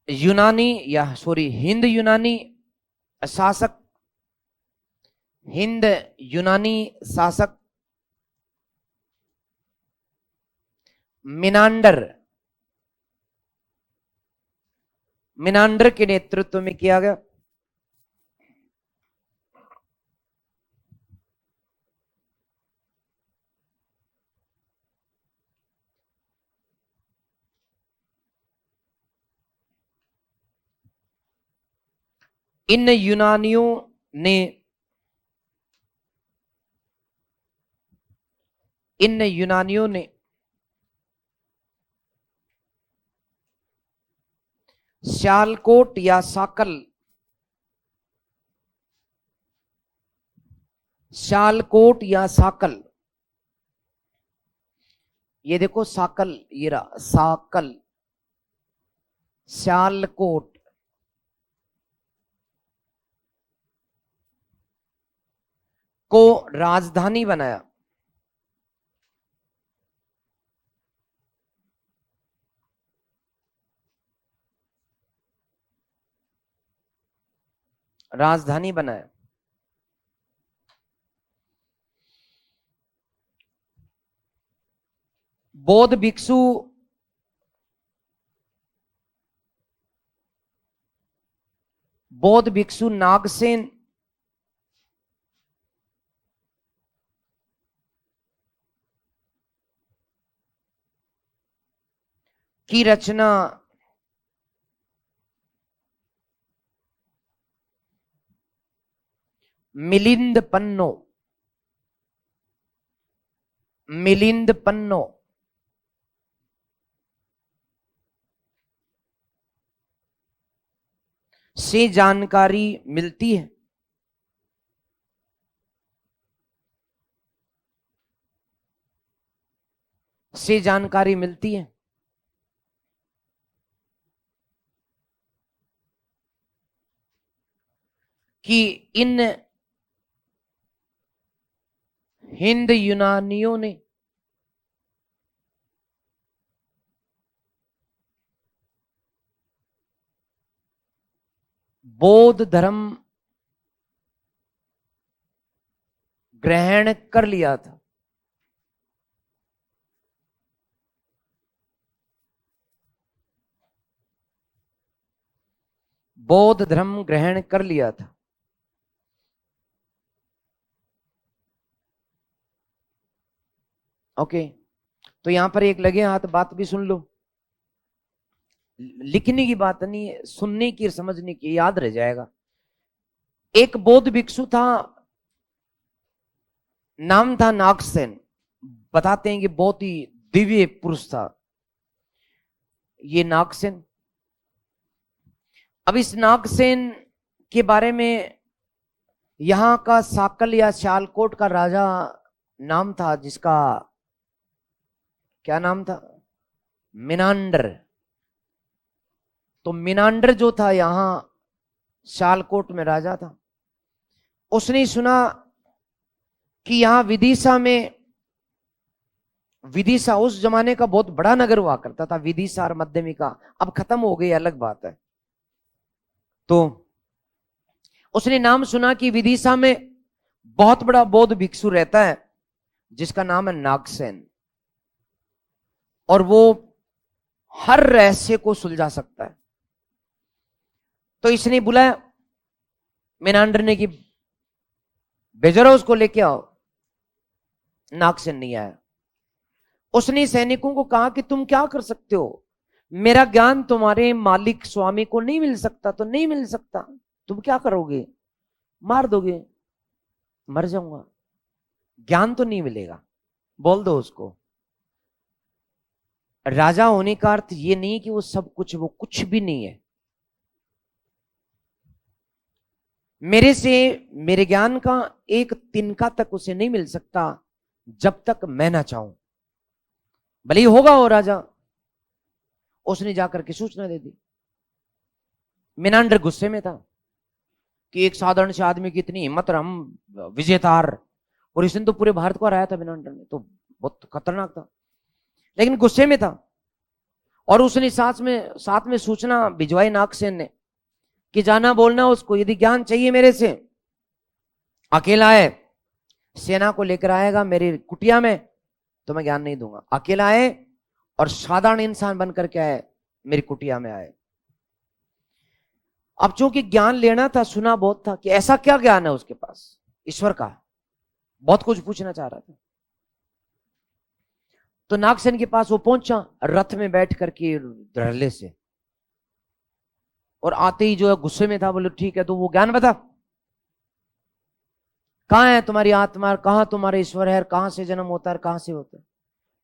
यूनानी या सॉरी हिंद यूनानी शासक मिनांडर के नेतृत्व में किया गया। इन यूनानियों ने सियालकोट या साकल, ये देखो साकल, ये रहा साकल, सियालकोट को राजधानी बनाया। राजधानी बनाया। बौद्ध भिक्षु नागसेन की रचना मिलिंद पन्नो से जानकारी मिलती है कि इन हिंद यूनानियों ने बौद्ध धर्म ग्रहण कर लिया था। बौद्ध धर्म ग्रहण कर लिया था। ओके, तो यहां पर एक लगे हाथ बात भी सुन लो। लिखने की बात नहीं है, सुनने की, समझने की, याद रह जाएगा। एक बौद्ध भिक्षु था, नाम था नागसेन। बताते हैं कि बहुत ही दिव्य पुरुष था ये नागसेन। अब इस नागसेन के बारे में यहां का साकल या सियालकोट का राजा नाम था जिसका क्या नाम था? मिनांडर। तो मिनांडर जो था यहां शालकोट में राजा था। उसने सुना कि यहां विदिशा में, विदिशा उस जमाने का बहुत बड़ा नगर हुआ करता था, विदिशा और मध्यमिका, अब खत्म हो गई, अलग बात है। तो उसने नाम सुना कि विदिशा में बहुत बड़ा बौद्ध भिक्षु रहता है जिसका नाम है नागसेन, और वो हर रहस्य को सुलझा सकता है। तो इसने बुलाया मिनांडर ने कि बेजरो उसको लेके आओ। नागसेन नहीं आया। उसने सैनिकों को कहा कि तुम क्या कर सकते हो, मेरा ज्ञान तुम्हारे मालिक स्वामी को नहीं मिल सकता तो नहीं मिल सकता, तुम क्या करोगे, मार दोगे, मर जाऊंगा, ज्ञान तो नहीं मिलेगा, बोल दो उसको। राजा होने का अर्थ ये नहीं कि वो सब कुछ, वो कुछ भी नहीं है। मेरे से, मेरे ज्ञान का एक तिनका तक उसे नहीं मिल सकता जब तक मैं ना चाहूं, भले ही होगा वो राजा। उसने जाकर के सूचना दे दी। मिनांडर गुस्से में था कि एक साधारण से आदमी की इतनी हिम्मत, और हम विजेतार, और इसने तो पूरे भारत को हराया था मिनांडर ने, तो बहुत खतरनाक था, लेकिन गुस्से में था। और उसने साथ में सूचना भिजवाई नागसेन ने कि जाना बोलना उसको, यदि ज्ञान चाहिए मेरे से, अकेला है, सेना को लेकर आएगा मेरी कुटिया में, तो मैं ज्ञान नहीं दूंगा। अकेला आए और साधारण इंसान बनकर के आए, मेरी कुटिया में आए। अब चूंकि ज्ञान लेना था, सुना बहुत था कि ऐसा क्या ज्ञान है उसके पास, ईश्वर का, बहुत कुछ पूछना चाह रहा था। तो नागसेन के पास वो पहुंचा रथ में बैठ करके धड़ल्ले से, और आते ही जो है गुस्से में था, बोले ठीक है तो वो ज्ञान बता, कहां है तुम्हारी आत्मा, कहां तुम्हारा ईश्वर है, कहां से जन्म होता है, कहां से होता है।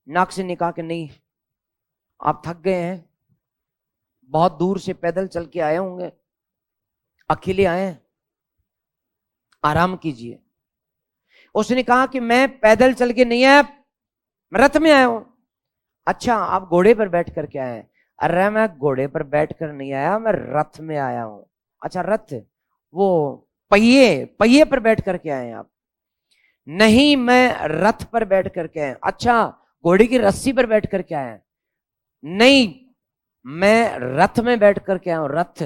नागसेन ने कहा कि नहीं, आप थक गए हैं, बहुत दूर से पैदल चल के आए होंगे, अकेले आए हैं, आराम कीजिए। उसने कहा कि मैं पैदल चल के नहीं आया, मैं रथ में आया हूं। अच्छा, आप घोड़े पर बैठ कर के आए हैं? अरे मैं घोड़े पर बैठ कर नहीं आया, मैं रथ में आया हूं। अच्छा, रथ, वो पहिए पहिए पर बैठ करके आए हैं आप? नहीं, मैं रथ पर बैठ करके आए। अच्छा, घोड़े की रस्सी पर बैठ करके आए हैं? नहीं, मैं रथ में बैठ करके आया हूं, रथ।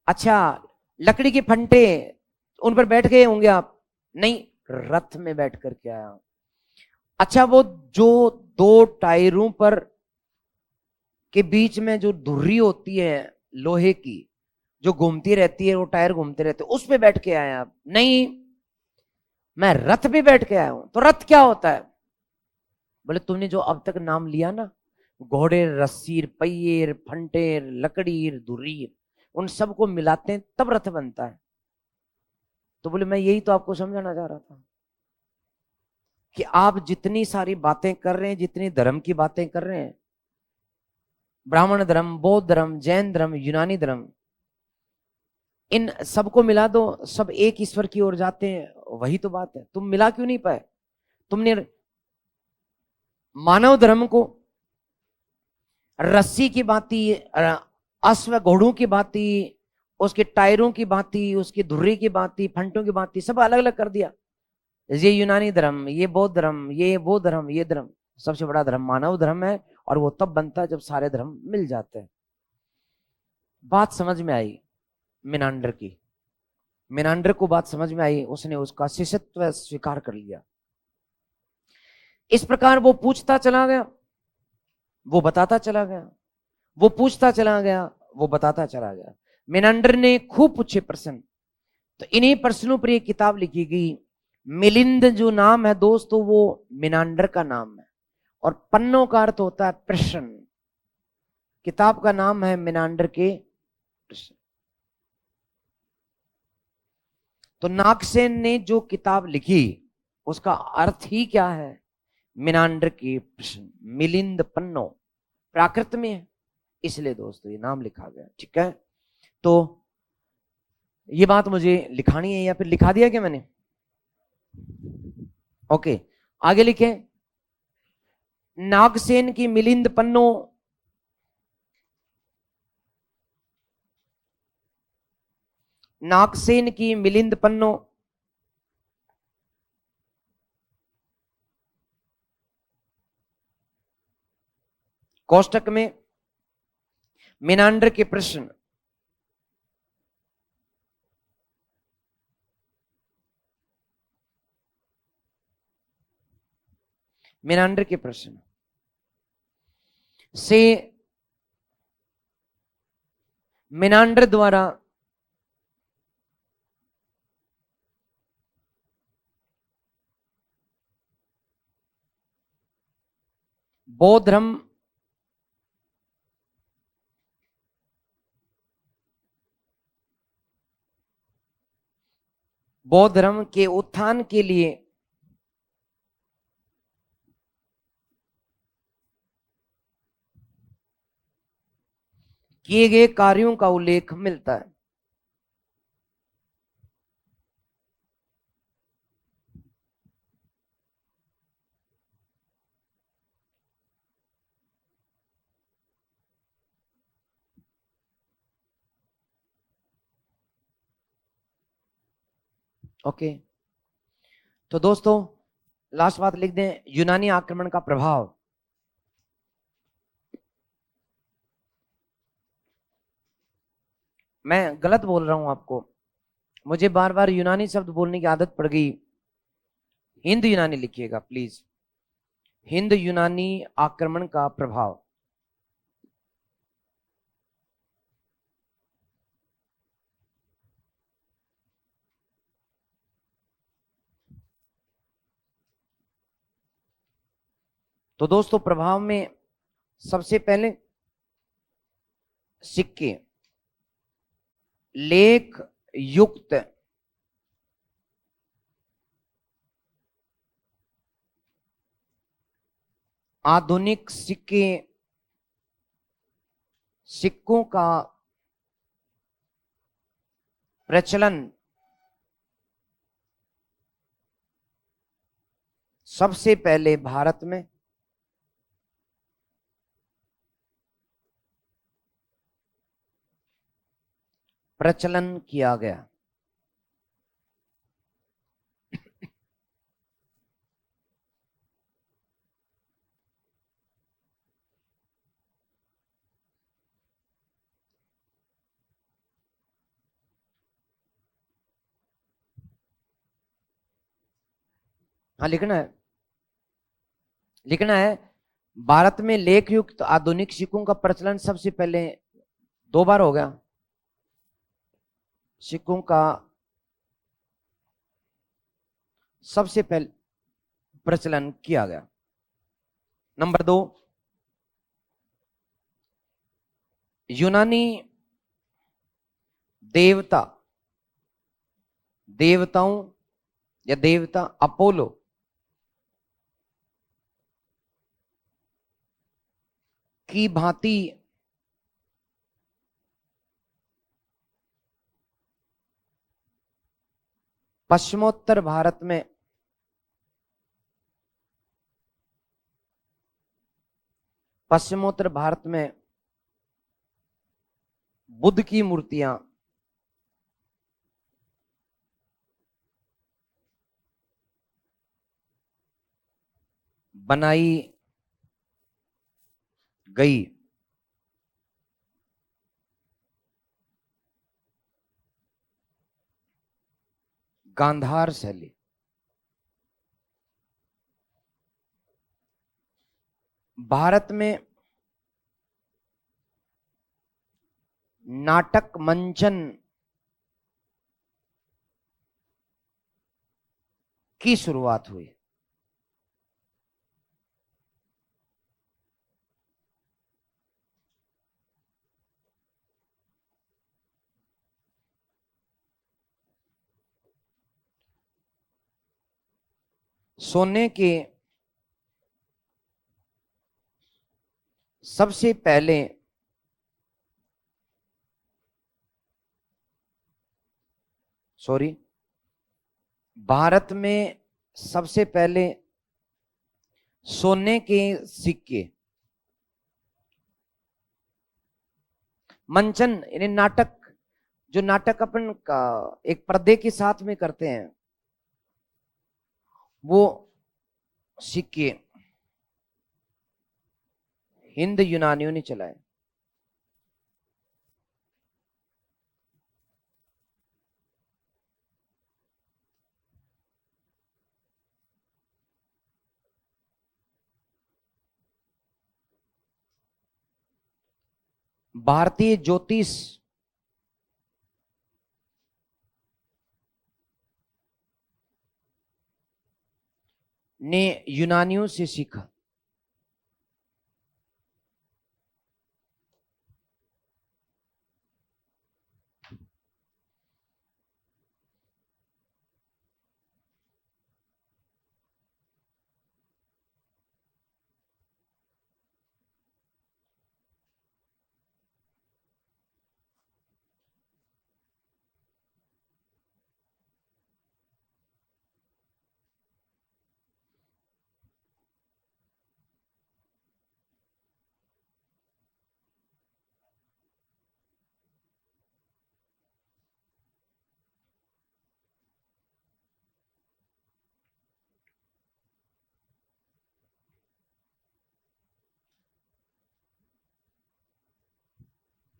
अच्छा, लकड़ी के फंटे, उन पर बैठ गए होंगे आप? नहीं, रथ में बैठ करके आया हूं। अच्छा, वो जो दो टायरों पर के बीच में जो धुर्री होती है लोहे की, जो घूमती रहती है, वो टायर घूमते रहते, उस पे बैठ के आए आप? नहीं, मैं रथ पे बैठ के आया हूं। तो रथ क्या होता है? बोले तुमने जो अब तक नाम लिया ना, घोड़े, रस्सीर, पहिएर, फंटेर, लकड़ीर, धुरीर, उन सबको मिलाते हैं तब रथ बनता है। तो बोले मैं यही तो आपको समझाना चाह रहा था कि आप जितनी सारी बातें कर रहे हैं, जितनी धर्म की बातें कर रहे हैं, ब्राह्मण धर्म, बौद्ध धर्म, जैन धर्म, यूनानी धर्म, इन सबको मिला दो, सब एक ईश्वर की ओर जाते हैं, वही तो बात है। तुम मिला क्यों नहीं पाए? तुमने मानव धर्म को रस्सी की भांति, अश्व घोड़ों की भांति, उसके टायरों की भांति, उसकी धुर्री की भांति, फंटों की भांति सब अलग अलग कर दिया। ये यूनानी धर्म, ये बौद्ध धर्म, ये वो धर्म, ये धर्म। सबसे बड़ा धर्म मानव धर्म है, और वो तब बनता है जब सारे धर्म मिल जाते हैं। बात समझ में आई मिनांडर की, मिनांडर को बात समझ में आई, उसने उसका शिष्यत्व स्वीकार कर लिया। इस प्रकार वो पूछता चला गया, वो बताता चला गया, वो पूछता चला गया, वो बताता चला गया। मिनांडर ने खूब पूछे प्रश्न, तो इन्हीं प्रश्नों पर एक किताब लिखी गई। मिलिंद जो नाम है दोस्तों, वो मिनांडर का नाम है, और पन्नों का अर्थ होता है प्रश्न। किताब का नाम है मिनांडर के प्रश्न। तो नागसेन ने जो किताब लिखी उसका अर्थ ही क्या है? मिनांडर के प्रश्न, मिलिंद पन्नो, प्राकृत में है, इसलिए दोस्तों ये नाम लिखा गया। ठीक है, तो ये बात मुझे लिखानी है या फिर लिखा दिया क्या मैंने? ओके, आगे लिखे। नागसेन की मिलिंद पन्नो, नागसेन की मिलिंद पन्नो, कोष्टक में मिनांडर के प्रश्न, मिनांडर के प्रश्न से मिनांडर द्वारा बौद्ध धर्म बौद्ध धर्म के उत्थान के लिए किए गए कार्यों का उल्लेख मिलता है। ओके, तो दोस्तों लास्ट बात लिख दें, यूनानी आक्रमण का प्रभाव। मैं गलत बोल रहा हूं आपको, मुझे बार बार यूनानी शब्द बोलने की आदत पड़ गई। हिंद यूनानी लिखिएगा प्लीज, हिंद यूनानी आक्रमण का प्रभाव। तो दोस्तों प्रभाव में सबसे पहले सिक्के, लेख युक्त आधुनिक सिक्के, सिक्कों का प्रचलन सबसे पहले भारत में प्रचलन किया गया। हाँ लिखना है, लिखना है, भारत में लेख युक्त आधुनिक सिक्कों का प्रचलन सबसे पहले 2 बार हो गया। सिक्कों का सबसे पहले प्रचलन किया गया। नंबर 2, यूनानी देवता, देवताओं या देवता अपोलो की भांति पश्चिमोत्तर भारत में बुद्ध की मूर्तियां बनाई गई। गांधार शैली, भारत में नाटक मंचन की शुरुआत हुई। सोने के सबसे पहले भारत में सबसे पहले सोने के सिक्के, मंचन यानी नाटक, जो नाटक अपन का एक पर्दे के साथ में करते हैं, वो सिक्के हिंद यूनानियों ने चलाए। भारतीय ज्योतिष ने यूनानियों से सीखा।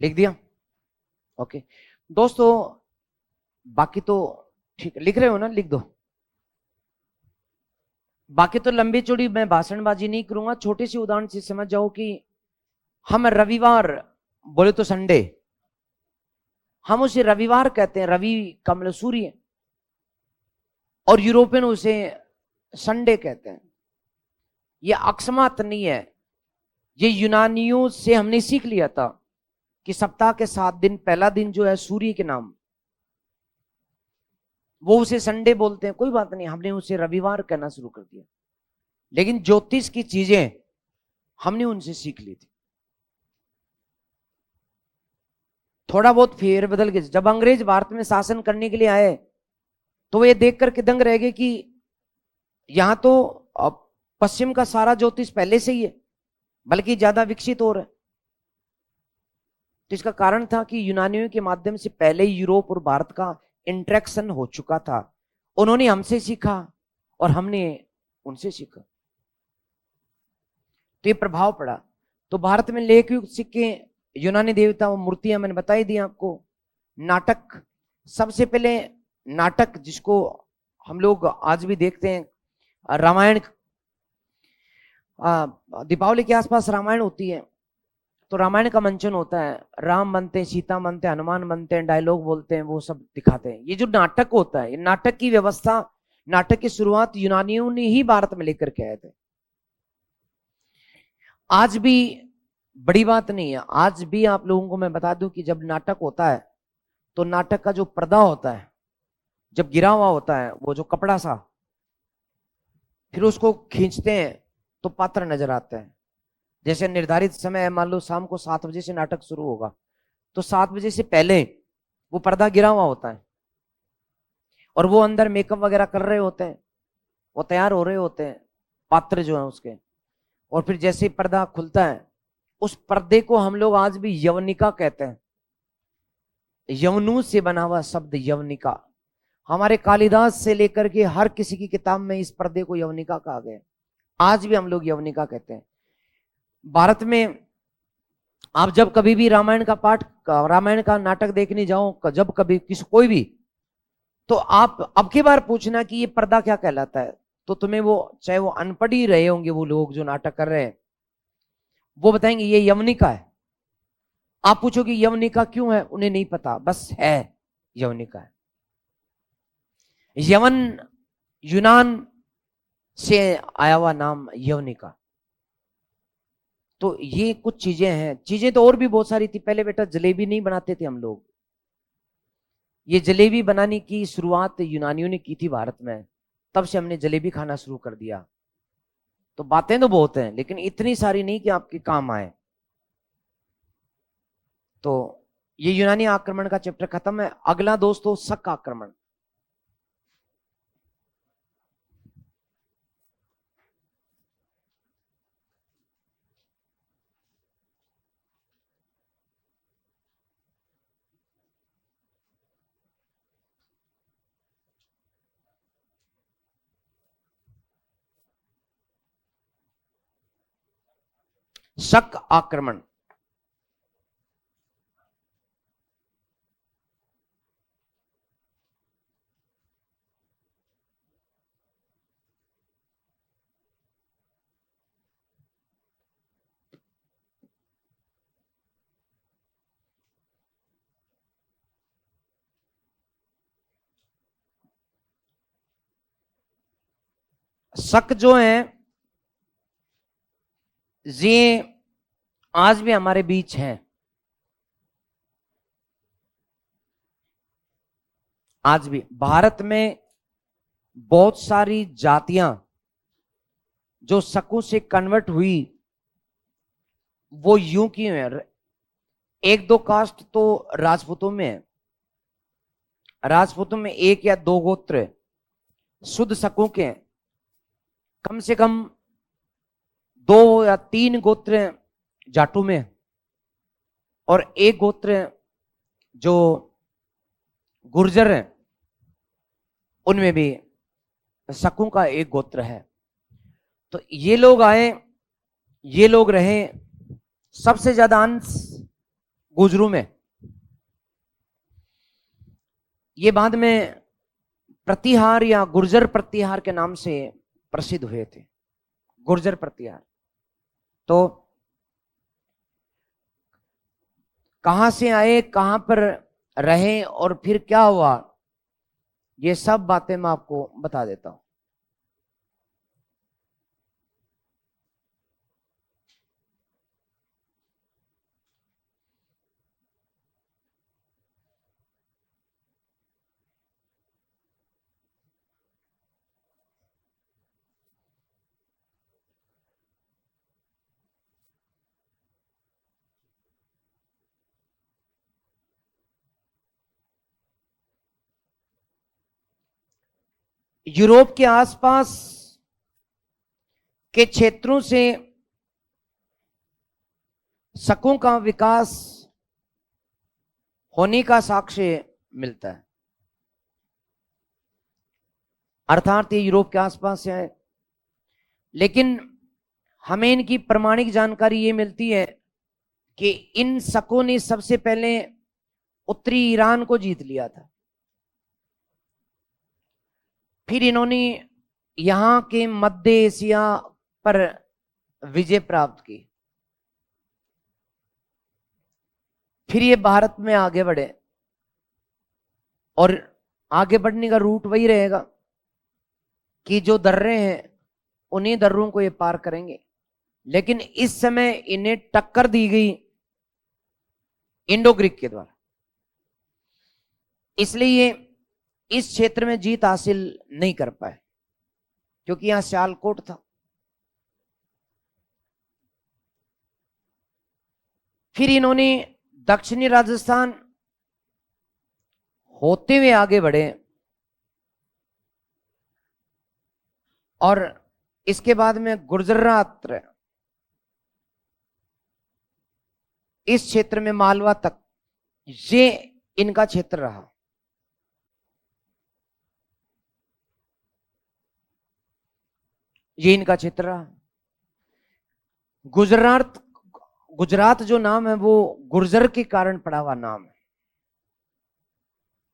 लिख दिया? ओके दोस्तों, बाकी तो ठीक लिख रहे हो ना, लिख दो। बाकी तो लंबी चौड़ी मैं भाषणबाजी नहीं करूंगा, छोटी सी उदाहरण से समझ जाओ कि हम रविवार बोले तो संडे, हम उसे रविवार कहते हैं, रवि का मतलब सूर्य, और यूरोपियन उसे संडे कहते हैं। ये अकस्मात नहीं है, ये यूनानियों से हमने सीख लिया था कि सप्ताह के 7 दिन पहला दिन जो है सूर्य के नाम, वो उसे संडे बोलते हैं, कोई बात नहीं, हमने उसे रविवार कहना शुरू कर दिया। लेकिन ज्योतिष की चीजें हमने उनसे सीख ली थी। थोड़ा बहुत फेर बदल के जब अंग्रेज भारत में शासन करने के लिए आए, तो वो ये देख करके दंग रह गए कि यहां तो पश्चिम का सारा ज्योतिष पहले से ही है, बल्कि ज्यादा विकसित हो रहा है। तो इसका कारण था कि यूनानियों के माध्यम से पहले ही यूरोप और भारत का इंटरेक्शन हो चुका था। उन्होंने हमसे सीखा और हमने उनसे सीखा, तो ये प्रभाव पड़ा। तो भारत में लेख युग सिक्के, यूनानी देवता और मूर्तियां मैंने बताई दी आपको। नाटक, सबसे पहले नाटक जिसको हम लोग आज भी देखते हैं, रामायण, दीपावली के आसपास रामायण होती है, तो रामायण का मंचन होता है, राम बनते हैं, सीता बनते हैं, हनुमान बनते हैं, डायलॉग बोलते हैं, वो सब दिखाते हैं। ये जो नाटक होता है, ये नाटक की व्यवस्था, नाटक की शुरुआत यूनानियों ने ही भारत में लेकर के आए थे। आज भी बड़ी बात नहीं है, आज भी आप लोगों को मैं बता दूं कि जब नाटक होता है, तो नाटक का जो पर्दा होता है, जब गिरा हुआ होता है वो जो कपड़ा सा, फिर उसको खींचते हैं तो पात्र नजर आते हैं। जैसे निर्धारित समय है, मान लो शाम को 7 बजे से नाटक शुरू होगा, तो 7 बजे से पहले वो पर्दा गिरा हुआ होता है, और वो अंदर मेकअप वगैरह कर रहे होते हैं, वो तैयार हो रहे होते हैं पात्र जो है उसके। और फिर जैसे ही पर्दा खुलता है, उस पर्दे को हम लोग आज भी यवनिका कहते हैं। यवनु से बना हुआ शब्द यवनिका, हमारे कालिदास से लेकर के हर किसी की किताब में इस पर्दे को यवनिका कहा गया। आज भी हम लोग यवनिका कहते हैं। भारत में आप जब कभी भी रामायण का पाठ, रामायण का नाटक देखने जाओ, जब कभी किसी कोई भी, तो आप अब की बार पूछना कि ये पर्दा क्या कहलाता है, तो तुम्हें वो, चाहे वो अनपढ़ ही रहे होंगे वो लोग जो नाटक कर रहे हैं, वो बताएंगे ये यवनिका है। आप पूछोगे यवनिका क्यों है, उन्हें नहीं पता, बस है, यवनिका है। यवन यूनान से आया हुआ नाम यवनिका। तो ये कुछ चीजें हैं, चीजें तो और भी बहुत सारी थी। पहले बेटा जलेबी नहीं बनाते थे हम लोग, ये जलेबी बनाने की शुरुआत यूनानियों ने की थी भारत में, तब से हमने जलेबी खाना शुरू कर दिया। तो बातें तो बहुत हैं, लेकिन इतनी सारी नहीं कि आपके काम आए। तो ये यूनानी आक्रमण का चैप्टर खत्म है। अगला दोस्तों शक आक्रमण। शक आक्रमण। शक जो है ये आज भी हमारे बीच है। आज भी भारत में बहुत सारी जातियां जो शकों से कन्वर्ट हुई वो यूं की है। एक दो कास्ट तो राजपूतों में है, राजपूतों में एक या दो गोत्र शुद्ध शकों के हैं, कम से कम दो या तीन गोत्र जाटों में, और एक गोत्र जो गुर्जर हैं उनमें भी शकों का एक गोत्र है। तो ये लोग आए, ये लोग रहे, सबसे ज्यादा अंश गुजरों में। ये बाद में प्रतिहार या गुर्जर प्रतिहार के नाम से प्रसिद्ध हुए थे, गुर्जर प्रतिहार। तो कहां से आए, कहां पर रहे और फिर क्या हुआ, ये सब बातें मैं आपको बता देता हूं। यूरोप के आसपास के क्षेत्रों से शकों का विकास होने का साक्ष्य मिलता है। अर्थात ये यूरोप के आसपास से है, लेकिन हमें इनकी प्रमाणिक जानकारी ये मिलती है कि इन शकों ने सबसे पहले उत्तरी ईरान को जीत लिया था, फिर इन्होंने यहां के मध्य एशिया पर विजय प्राप्त की, फिर ये भारत में आगे बढ़े, और आगे बढ़ने का रूट वही रहेगा कि जो दर्रे हैं उन्हीं दर्रों को ये पार करेंगे। लेकिन इस समय इन्हें टक्कर दी गई इंडो ग्रीक के द्वारा, इसलिए ये इस क्षेत्र में जीत हासिल नहीं कर पाए, क्योंकि यहां सियालकोट था। फिर इन्होंने दक्षिणी राजस्थान होते हुए आगे बढ़े, और इसके बाद में गुर्जरात इस क्षेत्र में मालवा तक ये इनका क्षेत्र रहा। ये इनका क्षेत्र रहा। गुजरात, गुजरात जो नाम है वो गुर्जर के कारण पड़ा हुआ नाम है,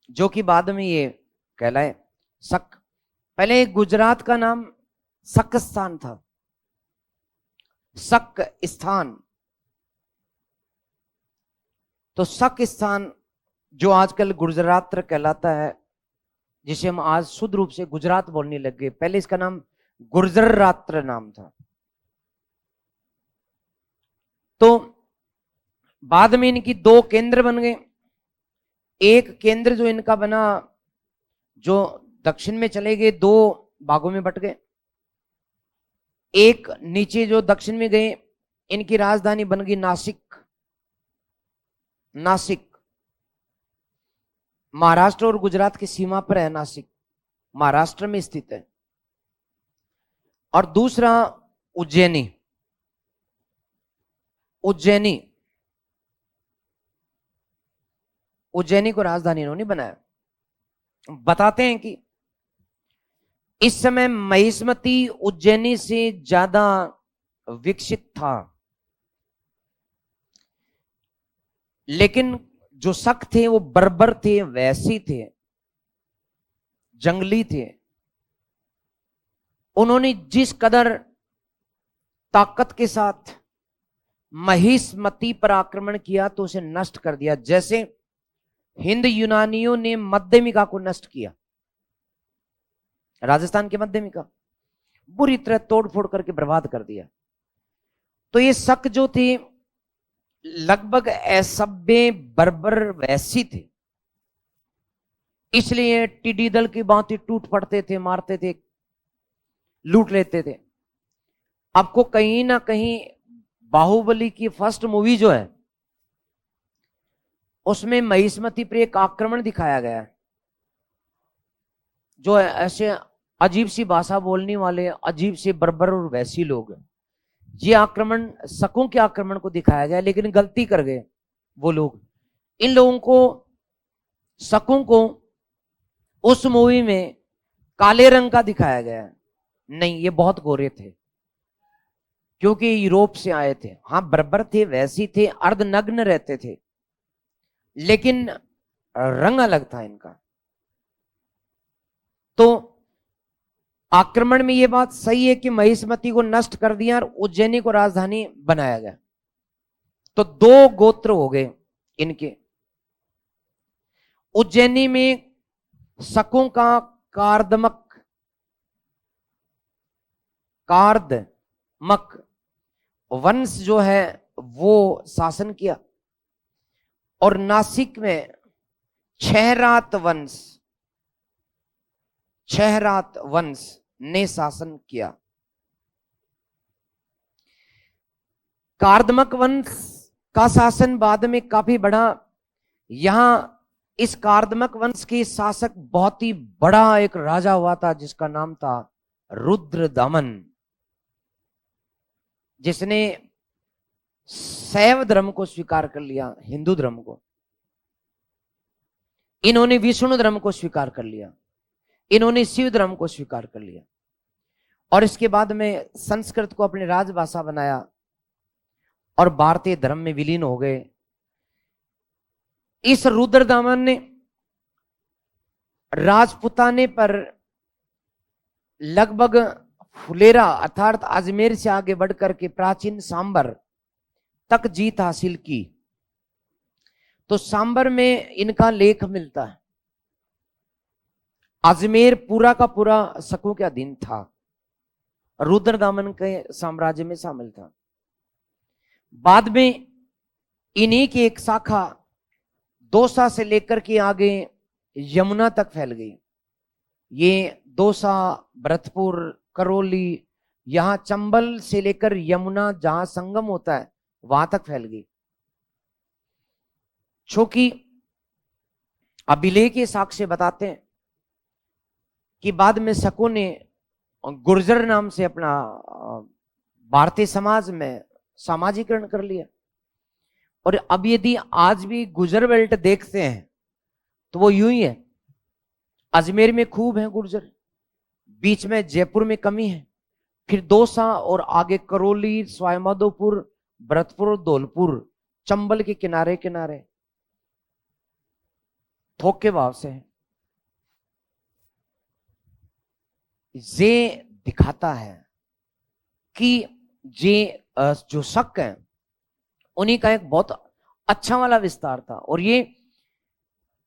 जो कि बाद में ये कहलाए शक। पहले गुजरात का नाम शक स्थान था, शक स्थान। तो शक स्थान जो आजकल गुजरात कहलाता है, जिसे हम आज शुद्ध रूप से गुजरात बोलने लग गए, पहले इसका नाम गुर्जर रात्र नाम था। तो बाद में इनकी दो केंद्र बन गए। एक केंद्र जो इनका बना, जो दक्षिण में चले गए, दो भागों में बट गए। एक नीचे जो दक्षिण में गए, इनकी राजधानी बन गई नासिक। नासिक महाराष्ट्र और गुजरात की सीमा पर है, नासिक महाराष्ट्र में स्थित है। और दूसरा उज्जैनी। उज्जैनी, उज्जैनी को राजधानी इन्होंने बनाया। बताते हैं कि इस समय महिष्मती उज्जैनी से ज्यादा विकसित था, लेकिन जो शक थे वो बर्बर थे, वैसी थे, जंगली थे। उन्होंने जिस कदर ताकत के साथ महिष्मती पर आक्रमण किया तो उसे नष्ट कर दिया, जैसे हिंद यूनानियों ने मध्यमिका को नष्ट किया। राजस्थान के मध्यमिका बुरी तरह तोड़फोड़ करके बर्बाद कर दिया। तो ये शक जो थे लगभग असभ्य, बर्बर, वैसी थे, इसलिए टिड्डी दल की भांति टूट पड़ते थे, मारते थे, लूट लेते थे। आपको कहीं ना कहीं बाहुबली की फर्स्ट मूवी जो है उसमें महिष्मती पर एक आक्रमण दिखाया गया है, जो ऐसे अजीब सी भाषा बोलने वाले, अजीब से बर्बर और वैसी लोग हैं। ये आक्रमण शकों के आक्रमण को दिखाया गया, लेकिन गलती कर गए वो लोग। इन लोगों को, शकों को उस मूवी में काले रंग का दिखाया गया है। नहीं, ये बहुत गोरे थे क्योंकि यूरोप से आए थे। हाँ, बर्बर थे, वैसी थे, अर्धनग्न रहते थे, लेकिन रंग अलग था इनका। तो आक्रमण में यह बात सही है कि महिष्मती को नष्ट कर दिया और उज्जैनी को राजधानी बनाया गया। तो दो गोत्र हो गए इनके। उज्जैनी में शकों का कार्दमक वंश जो है वो शासन किया, और नासिक में छहरात वंश ने शासन किया। कार्दमक वंश का शासन बाद में काफी बढ़ा। यहां इस कार्दमक वंश के शासक बहुत ही बड़ा एक राजा हुआ था जिसका नाम था रुद्रदमन, जिसने शैव धर्म को स्वीकार कर लिया, हिंदू धर्म को। इन्होंने विष्णु धर्म को स्वीकार कर लिया, इन्होंने शिव धर्म को स्वीकार कर लिया, और इसके बाद में संस्कृत को अपनी राजभाषा बनाया और भारतीय धर्म में विलीन हो गए। इस रुद्रदमन ने राजपुताने पर लगभग फुलेरा अर्थात अजमेर से आगे बढ़कर के प्राचीन सांबर तक जीत हासिल की। तो सांबर में इनका लेख मिलता है। अजमेर पूरा का पूरा शकों के अधीन था, रुद्रदमन के साम्राज्य में शामिल था। बाद में इन्हीं की एक शाखा दौसा से लेकर के आगे यमुना तक फैल गई। ये दौसा, भरतपुर, करौली, यहां चंबल से लेकर यमुना जहां संगम होता है वहां तक फैल गई। चूंकि अभिलेख के साक्ष्य बताते हैं कि बाद में शकों ने गुर्जर नाम से अपना भारतीय समाज में सामाजिकरण कर लिया। और अब यदि आज भी गुर्जर बेल्ट देखते हैं तो वो यूं ही है। अजमेर में खूब है गुर्जर, बीच में जयपुर में कमी है, फिर दौसा और आगे करौली, सवाईमाधोपुर, भरतपुर, धौलपुर, चंबल के किनारे किनारे थोक के भाव से है। ये दिखाता है कि ये जो शक है उन्हीं का एक बहुत अच्छा वाला विस्तार था, और ये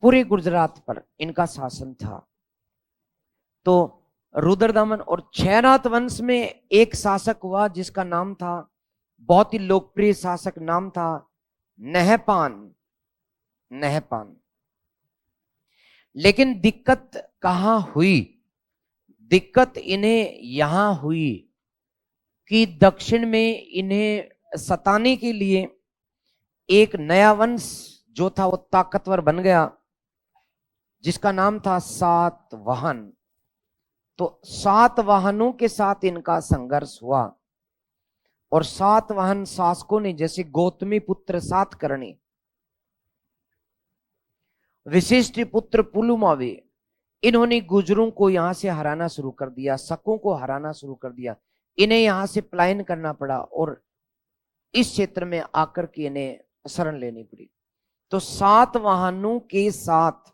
पूरे गुजरात पर इनका शासन था। तो रुद्रदमन और छहरात वंश में एक शासक हुआ जिसका नाम था, बहुत ही लोकप्रिय शासक नाम था नहपान। लेकिन दिक्कत कहां हुई? दिक्कत इन्हें यहां हुई कि दक्षिण में इन्हें सताने के लिए एक नया वंश जो था वो ताकतवर बन गया जिसका नाम था सातवाहन। तो सातवाहनों के साथ इनका संघर्ष हुआ, और सातवाहन शासकों ने जैसे गौतमी पुत्र सातकर्णी, विशिष्ट पुत्र पुलुमावी, इन्होंने गुजरों को यहां से हराना शुरू कर दिया, शकों को हराना शुरू कर दिया। इन्हें यहां से पलायन करना पड़ा और इस क्षेत्र में आकर के इन्हें शरण लेनी पड़ी। तो सातवाहनों के साथ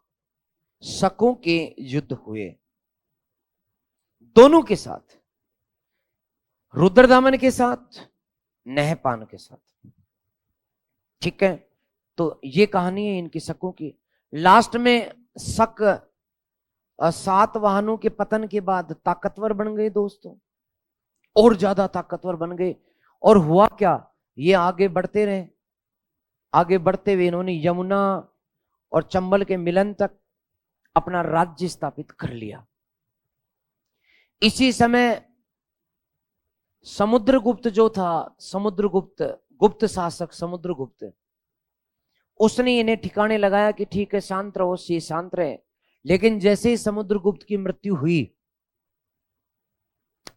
शकों के युद्ध हुए, दोनों के साथ, रुद्रदामन के साथ, नहपान के साथ। ठीक है, तो ये कहानी है इनकी शकों की। लास्ट में शक सातवाहनों के पतन के बाद ताकतवर बन गए दोस्तों, और ज्यादा ताकतवर बन गए। और हुआ क्या, ये आगे बढ़ते रहे, आगे बढ़ते हुए इन्होंने यमुना और चंबल के मिलन तक अपना राज्य स्थापित कर लिया। इसी समय समुद्रगुप्त जो था, समुद्रगुप्त, गुप्त शासक समुद्रगुप्त, उसने इन्हें ठिकाने लगाया कि ठीक है शांत रहो, सी शांत रहे। लेकिन जैसे ही समुद्रगुप्त की मृत्यु हुई,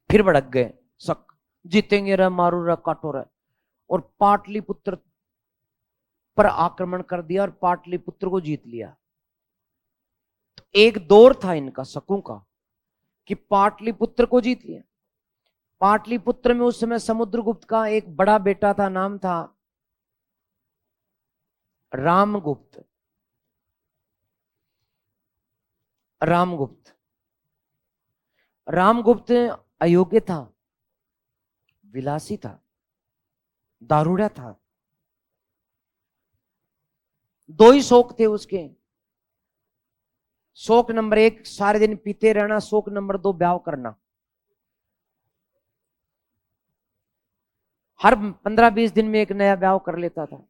फिर भड़क गए शक, जीतेंगे रे मारू रे काटो रे, और पाटलिपुत्र पर आक्रमण कर दिया और पाटलिपुत्र को जीत लिया। तो एक दौर था इनका शकों का कि पाटलिपुत्र को जीत लिया। पाटलिपुत्र में उस समय समुद्रगुप्त का एक बड़ा बेटा था, नाम था रामगुप्त। रामगुप्त रामगुप्त अयोग्य था, विलासी था, दारूड़ा था। दो ही शौक थे उसके। शौक नंबर 1 सारे दिन पीते रहना, शौक नंबर 2 ब्याह करना। हर 15-20 दिन में एक नया ब्याह कर लेता था।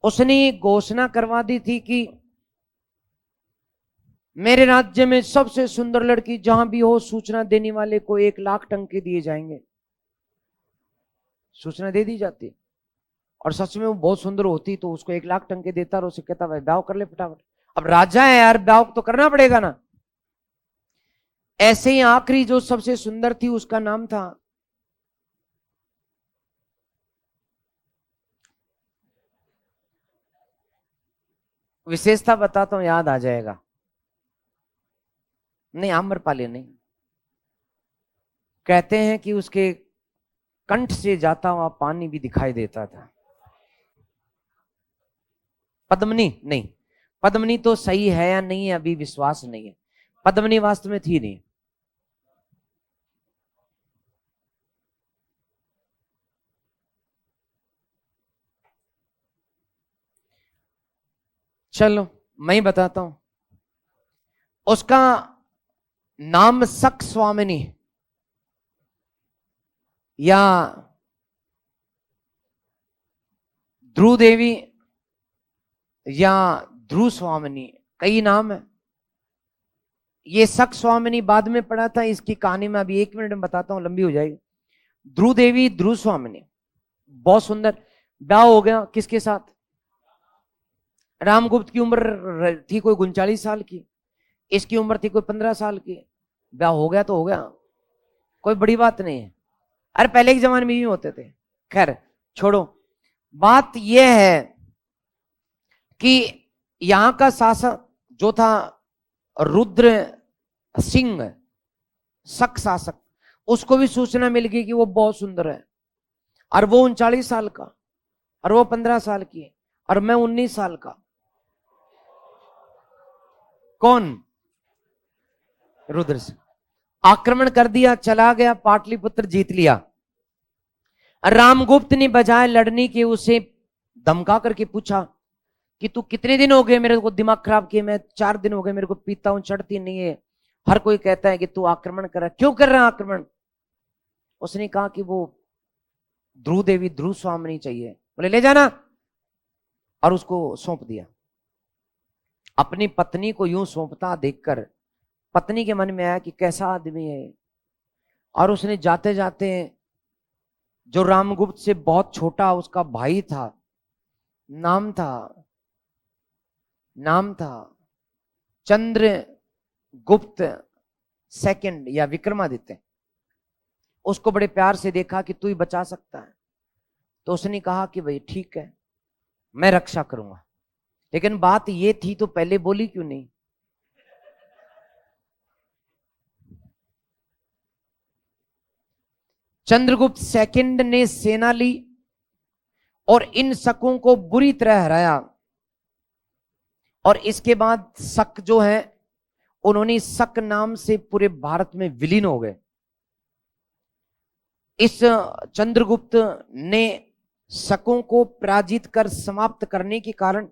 उसने घोषणा करवा दी थी कि मेरे राज्य में सबसे सुंदर लड़की जहां भी हो, सूचना देने वाले को 1 लाख टंके दिए जाएंगे। सूचना दे दी जाती, और सच में वो बहुत सुंदर होती तो उसको 1 लाख टंके देता और उसे कहता भाई ब्याह कर ले फटाफट। अब राजा है यार, ब्याह तो करना पड़ेगा ना। ऐसे ही आखिरी जो सबसे सुंदर थी उसका नाम था विशेषता बताता हूं, याद आ जाएगा। नहीं, आम्रपाली नहीं। कहते हैं कि उसके कंठ से जाता हुआ पानी भी दिखाई देता था। पद्मनी नहीं, पद्मनी तो सही है या नहीं है अभी विश्वास नहीं है। पद्मनी वास्तव में थी नहीं। चलो मैं ही बताता हूं। उसका नाम शक स्वामिनी या ध्रुव देवी या ध्रुव स्वामिनी, कई नाम है। ये शक स्वामिनी बाद में पढ़ा था, इसकी कहानी में अभी 1 मिनट में बताता हूं, लंबी हो जाएगी। ध्रुव देवी, ध्रुव स्वामिनी, बहुत सुंदर। ब्याह हो गया किसके साथ? रामगुप्त की उम्र थी कोई 39 साल की, इसकी उम्र थी कोई 15 साल की। ब्याह हो गया तो हो गया, कोई बड़ी बात नहीं है। अरे पहले के जमाने में ही होते थे। खैर छोड़ो, बात यह है कि यहां का शासक जो था रुद्र सिंह, शक शासक, उसको भी सूचना मिल गई कि वो बहुत सुंदर है, और वो 39 साल का, और वो 15 साल की, और मैं 19 साल का। कौन? रुद्र सिंह। आक्रमण कर दिया, चला गया, पाटलिपुत्र जीत लिया। रामगुप्त ने बजाय लड़ने के उसे धमका करके पूछा कि तू कितने दिन हो गए मेरे को दिमाग खराब किए? मैं 4 दिन हो गए मेरे को पीता हूं, चढ़ती नहीं है, हर कोई कहता है कि तू आक्रमण कर रहा है, क्यों कर रहा है आक्रमण? उसने कहा कि वो ध्रुव देवी, ध्रुव स्वामिनी चाहिए। बोले ले जाना, और उसको सौंप दिया। अपनी पत्नी को यूं सौंपता देखकर पत्नी के मन में आया कि कैसा आदमी है, और उसने जाते जाते जो रामगुप्त से बहुत छोटा उसका भाई था, नाम था चंद्रगुप्त सेकंड या विक्रमादित्य, उसको बड़े प्यार से देखा कि तू ही बचा सकता है। तो उसने कहा कि भाई ठीक है, मैं रक्षा करूंगा। लेकिन बात ये थी तो पहले बोली क्यों नहीं? चंद्रगुप्त सेकंड ने सेना ली और इन शकों को बुरी तरह हराया। और इसके बाद शक जो है, उन्होंने शक नाम से पूरे भारत में विलीन हो गए। इस चंद्रगुप्त ने शकों को पराजित कर समाप्त करने के कारण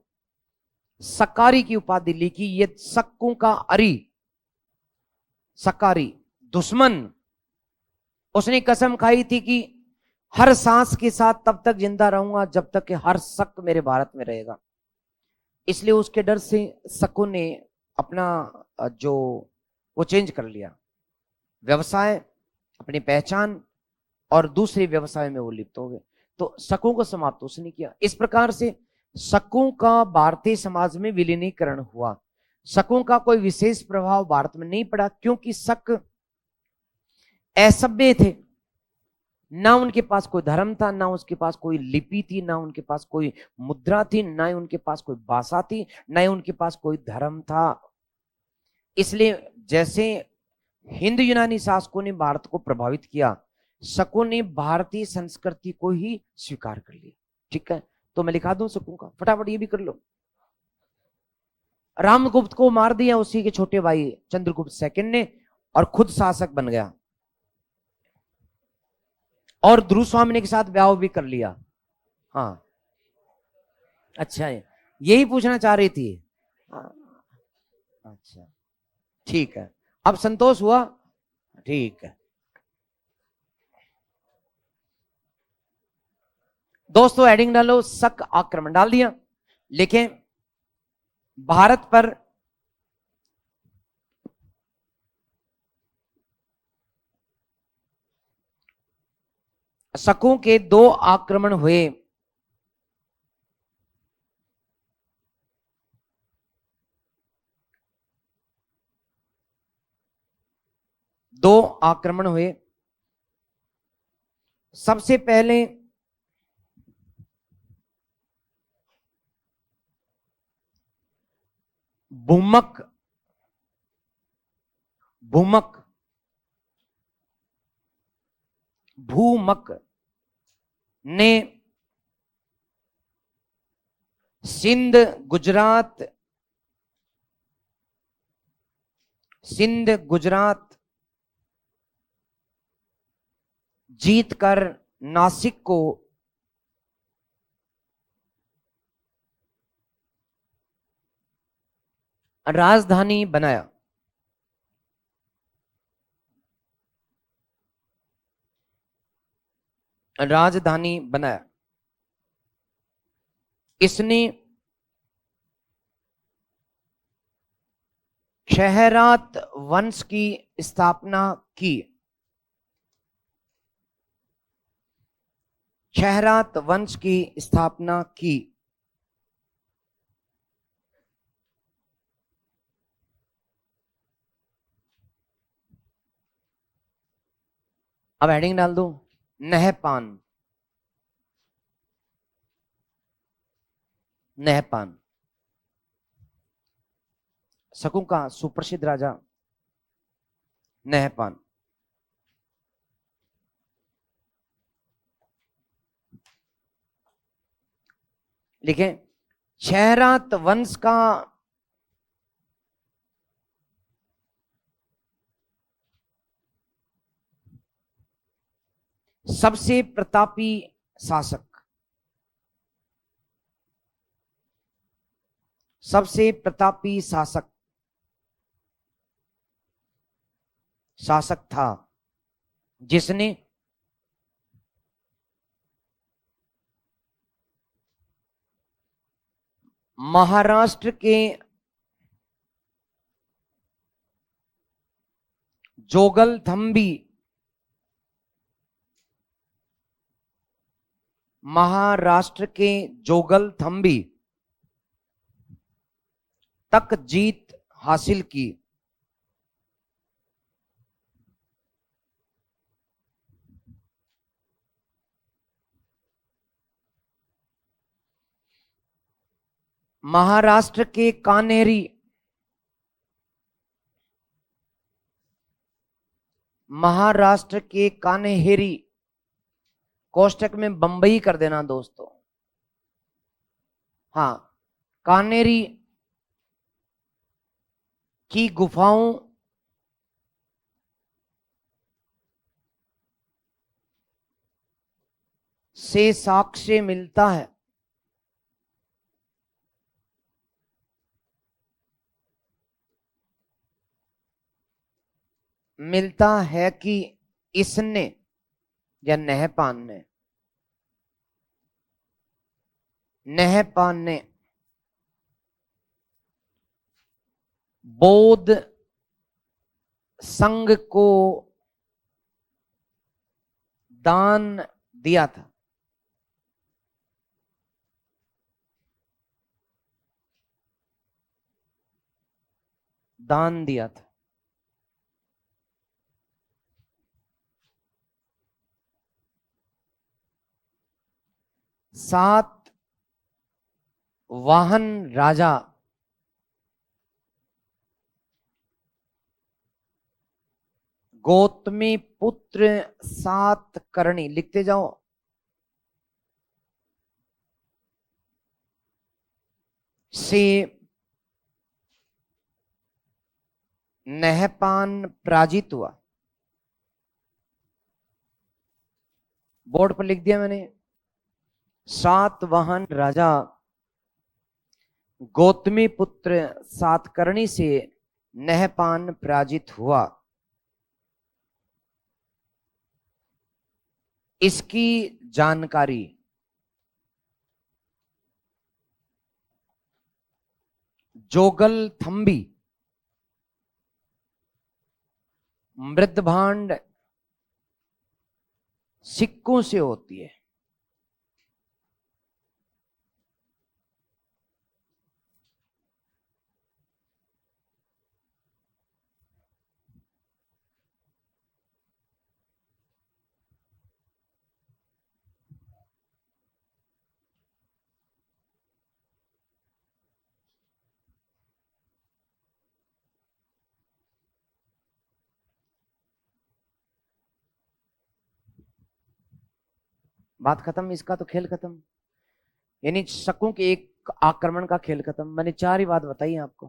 सकारी की उपाधि ली कि ये शकों का अरी, सकारी दुश्मन। उसने कसम खाई थी कि हर सांस के साथ तब तक जिंदा रहूंगा जब तक कि हर शक मेरे भारत में रहेगा। इसलिए उसके डर से शकों ने अपना जो वो चेंज कर लिया, व्यवसाय, अपनी पहचान, और दूसरे व्यवसाय में वो लिप्त हो गए। तो शकों को समाप्त उसने किया। इस प्रकार से शकों का भारतीय समाज में विलीनीकरण हुआ। शकों का कोई विशेष प्रभाव भारत में नहीं पड़ा, क्योंकि शक असभ्य थे। ना उनके पास कोई धर्म था, ना उसके पास कोई लिपि थी, ना उनके पास कोई मुद्रा थी, ना ही उनके पास कोई भाषा थी, ना ही उनके पास कोई धर्म था। इसलिए जैसे हिंद यूनानी शासकों ने भारत को प्रभावित किया, शकों ने भारतीय संस्कृति को ही स्वीकार कर लिया। ठीक है, तो मैं लिखा दूं शकों का, फटाफट ये भी कर लो। रामगुप्त को मार दिया उसी के छोटे भाई चंद्रगुप्त सेकंड ने, और खुद शासक बन गया, और ध्रुव स्वामी के साथ ब्याह भी कर लिया। हाँ, अच्छा है, यही पूछना चाह रही थी। हाँ, अच्छा, ठीक है, अब संतोष हुआ? ठीक है दोस्तों, हेडिंग डालो, शक आक्रमण डाल दिया। लिखें, भारत पर शकों के 2 आक्रमण हुए। दो आक्रमण हुए। सबसे पहले भूमक भूमक भूमक ने सिंध गुजरात जीतकर नासिक को राजधानी बनाया। राजधानी बनाया। इसने खैरात वंश की स्थापना की। खैरात वंश की स्थापना की। अब हेडिंग डाल दो, नहपान। नहपान शकों का सुप्रसिद्ध राजा नहपान। लिखें, खैरात वंश का सबसे प्रतापी शासक, सबसे प्रतापी शासक था, जिसने महाराष्ट्र के जोगलथंबी तक जीत हासिल की। महाराष्ट्र के कान्हेरी, कोष्टक में बंबई कर देना दोस्तों, हाँ, कानेरी की गुफाओं से साक्ष्य मिलता है, कि इसने या नहपान ने बौद्ध संघ को दान दिया था। दान दिया था। सात वाहन राजा गौतमी पुत्र सातकर्णी, लिखते जाओ, से नहपान पराजित हुआ। बोर्ड पर लिख दिया मैंने, सातवाहन राजा गौतमी पुत्र सातकर्णी से नहपान पराजित हुआ। इसकी जानकारी जोगलथंबी मृदभांड सिक्कों से होती है। बात खत्म, इसका तो खेल खत्म, यानी शकों के एक आक्रमण का खेल खत्म। मैंने चार ही बात बताई आपको।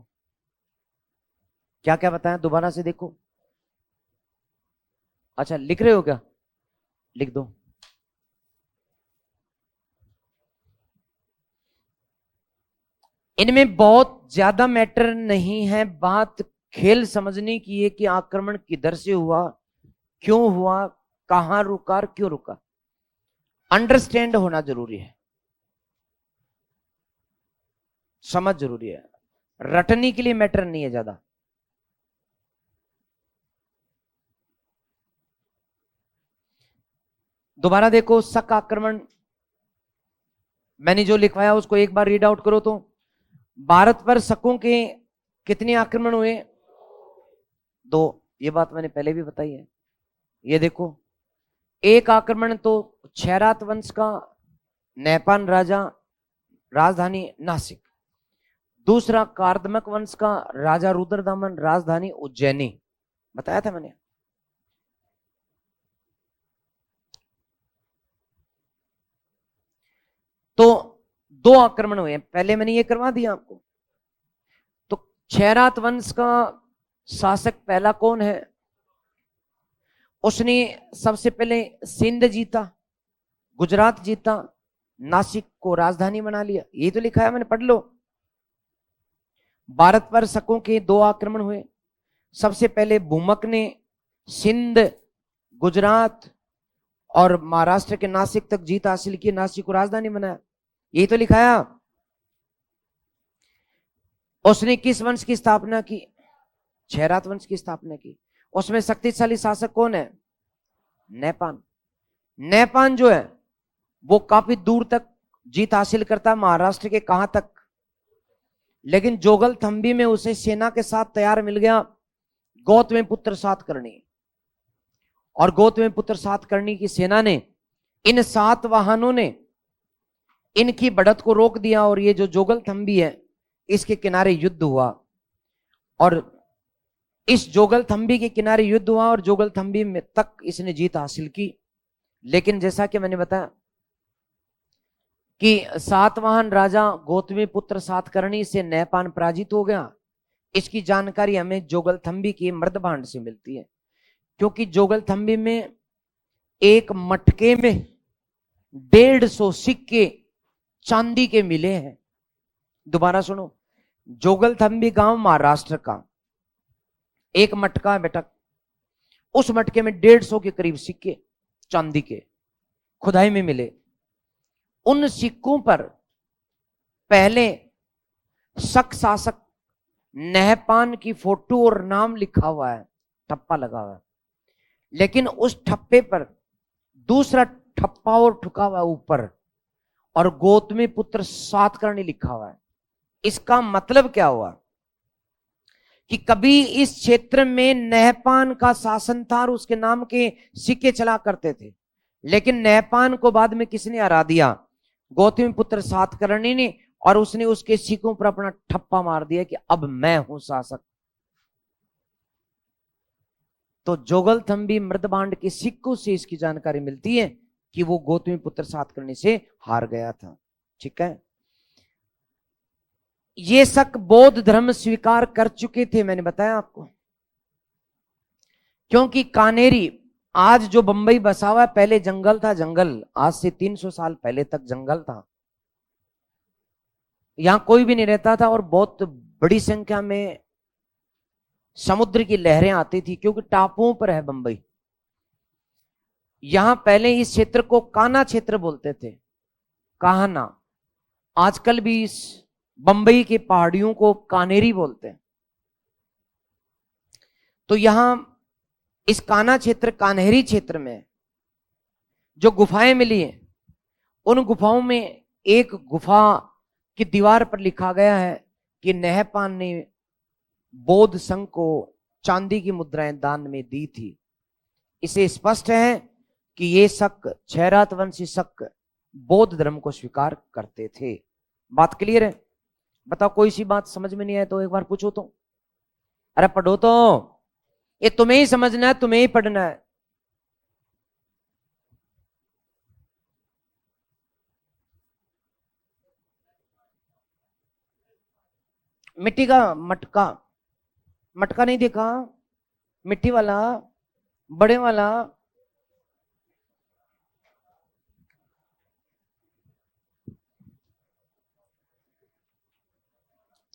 क्या क्या बताया दोबारा से देखो। अच्छा, लिख रहे हो क्या? लिख दो। इनमें बहुत ज्यादा मैटर नहीं है, बात खेल समझने की है कि आक्रमण किधर से हुआ, क्यों हुआ, कहां रुका और क्यों रुका। अंडरस्टैंड होना जरूरी है, समझ जरूरी है, रटने के लिए मैटर नहीं है ज्यादा। दोबारा देखो, शक आक्रमण मैंने जो लिखवाया उसको एक बार रीड आउट करो तो। भारत पर शकों के कितने आक्रमण हुए? दो। ये बात मैंने पहले भी बताई है। ये देखो, एक आक्रमण तो छैरात वंश का, नेपान राजा, राजधानी नासिक। दूसरा कार्दमक वंश का, राजा रुद्रदमन, राजधानी उज्जैनी। बताया था मैंने। तो दो आक्रमण हुए, पहले मैंने ये करवा दिया आपको। तो छैरात वंश का शासक पहला कौन है? उसने सबसे पहले सिंध जीता, गुजरात जीता, नासिक को राजधानी बना लिया। ये तो लिखा है मैंने, पढ़ लो। भारत पर शकों के दो आक्रमण हुए। सबसे पहले भूमक ने सिंध, गुजरात और महाराष्ट्र के नासिक तक जीत हासिल की, नासिक को राजधानी बनाया। यही तो लिखाया। उसने किस वंश की स्थापना की? छैरात वंश की स्थापना की। उसमें शक्तिशाली शासक कौन है? नेपान। नेपान जो है वो काफी दूर तक जीत हासिल करता, महाराष्ट्र के कहां तक, लेकिन जोगल थंबी में उसे सेना के साथ तैयार मिल गया गौतमी पुत्र सातकर्णी। और गौतमी पुत्र सातकर्णी की सेना ने, इन सात वाहनों ने इनकी बढ़त को रोक दिया और ये जो जोगल थंबी है इसके किनारे युद्ध हुआ। और इस जोगल थंबी के किनारे युद्ध हुआ और जोगल थंबी में तक इसने जीत हासिल की। लेकिन जैसा कि मैंने बताया, कि सातवाहन राजा गौतमी पुत्र सातकर्णी से नहपान पराजित हो गया। इसकी जानकारी हमें जोगलथंबी के मृदभांड से मिलती है, क्योंकि जोगलथंबी में एक मटके में 150 सिक्के चांदी के मिले हैं। दोबारा सुनो, जोगलथंबी गांव महाराष्ट्र का एक मटका है बेटा, उस मटके में 150 के करीब सिक्के चांदी के खुदाई में मिले। उन सिक्कों पर पहले शक शासक नहपान की फोटो और नाम लिखा हुआ है, ठप्पा लगा हुआ है, लेकिन उस ठप्पे पर दूसरा ठप्पा और ठुका हुआ है ऊपर, और गौतमी पुत्र सातकर्णी लिखा हुआ है। इसका मतलब क्या हुआ कि कभी इस क्षेत्र में नहपान का शासन था और उसके नाम के सिक्के चला करते थे, लेकिन नहपान को बाद में किसने हरा दिया? गौतमी पुत्र सातकर्णी ने, और उसने उसके सिक्कों पर अपना ठप्पा मार दिया कि अब मैं हूं शासक। तो जोगलथंबी मृदभांड के सिक्कों से इसकी जानकारी मिलती है कि वो गौतमी पुत्र सातकर्णी से हार गया था। ठीक है, ये शक बौद्ध धर्म स्वीकार कर चुके थे, मैंने बताया आपको, क्योंकि कानेरी आज जो बंबई बसा हुआ है, पहले जंगल था, जंगल आज से 300 साल पहले तक जंगल था। यहां कोई भी नहीं रहता था और बहुत बड़ी संख्या में समुद्र की लहरें आती थी, क्योंकि टापुओं पर है बंबई। यहां पहले इस क्षेत्र को कान्हा क्षेत्र बोलते थे, कान्हा। आजकल भी इस बंबई की पहाड़ियों को कानेरी बोलते हैं। तो यहां इस कान्हा क्षेत्र, कान्हेरी क्षेत्र में जो गुफाएं मिली हैं, उन गुफाओं में एक गुफा की दीवार पर लिखा गया है कि नहपान ने बौद्ध संघ को चांदी की मुद्राएं दान में दी थी। इसे स्पष्ट है कि ये शक, छैरात वंशी शक बौद्ध धर्म को स्वीकार करते थे। बात क्लियर है? बताओ, कोई सी बात समझ में नहीं आए तो एक बार पूछो तो। अरे पढ़ो तो, ये तुम्हें ही समझना है, तुम्हें ही पढ़ना है। मिट्टी का मटका, मटका नहीं देखा? मिट्टी वाला, बड़े वाला।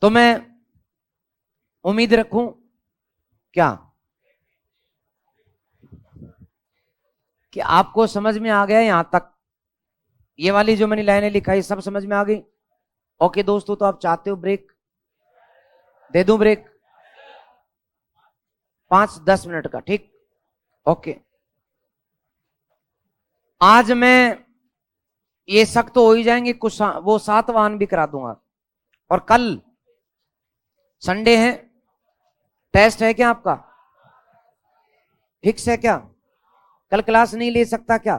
तो मैं उम्मीद रखूं क्या कि आपको समझ में आ गया यहां तक? ये वाली जो मैंने लाइनें लिखाई सब समझ में आ गई? ओके दोस्तों, तो आप चाहते हो ब्रेक? दे दूं ब्रेक? 5-10 मिनट का, ठीक? ओके। आज मैं ये शक तो हो ही जाएंगे, कुछ वो सातवाहन भी करा दूंगा। और कल संडे है, टेस्ट है क्या आपका? फिक्स है क्या? कल क्लास नहीं ले सकता क्या?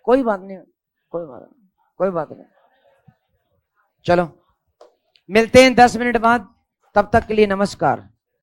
कोई बात नहीं, कोई बात नहीं, कोई बात नहीं। चलो मिलते हैं 10 मिनट बाद, तब तक के लिए नमस्कार।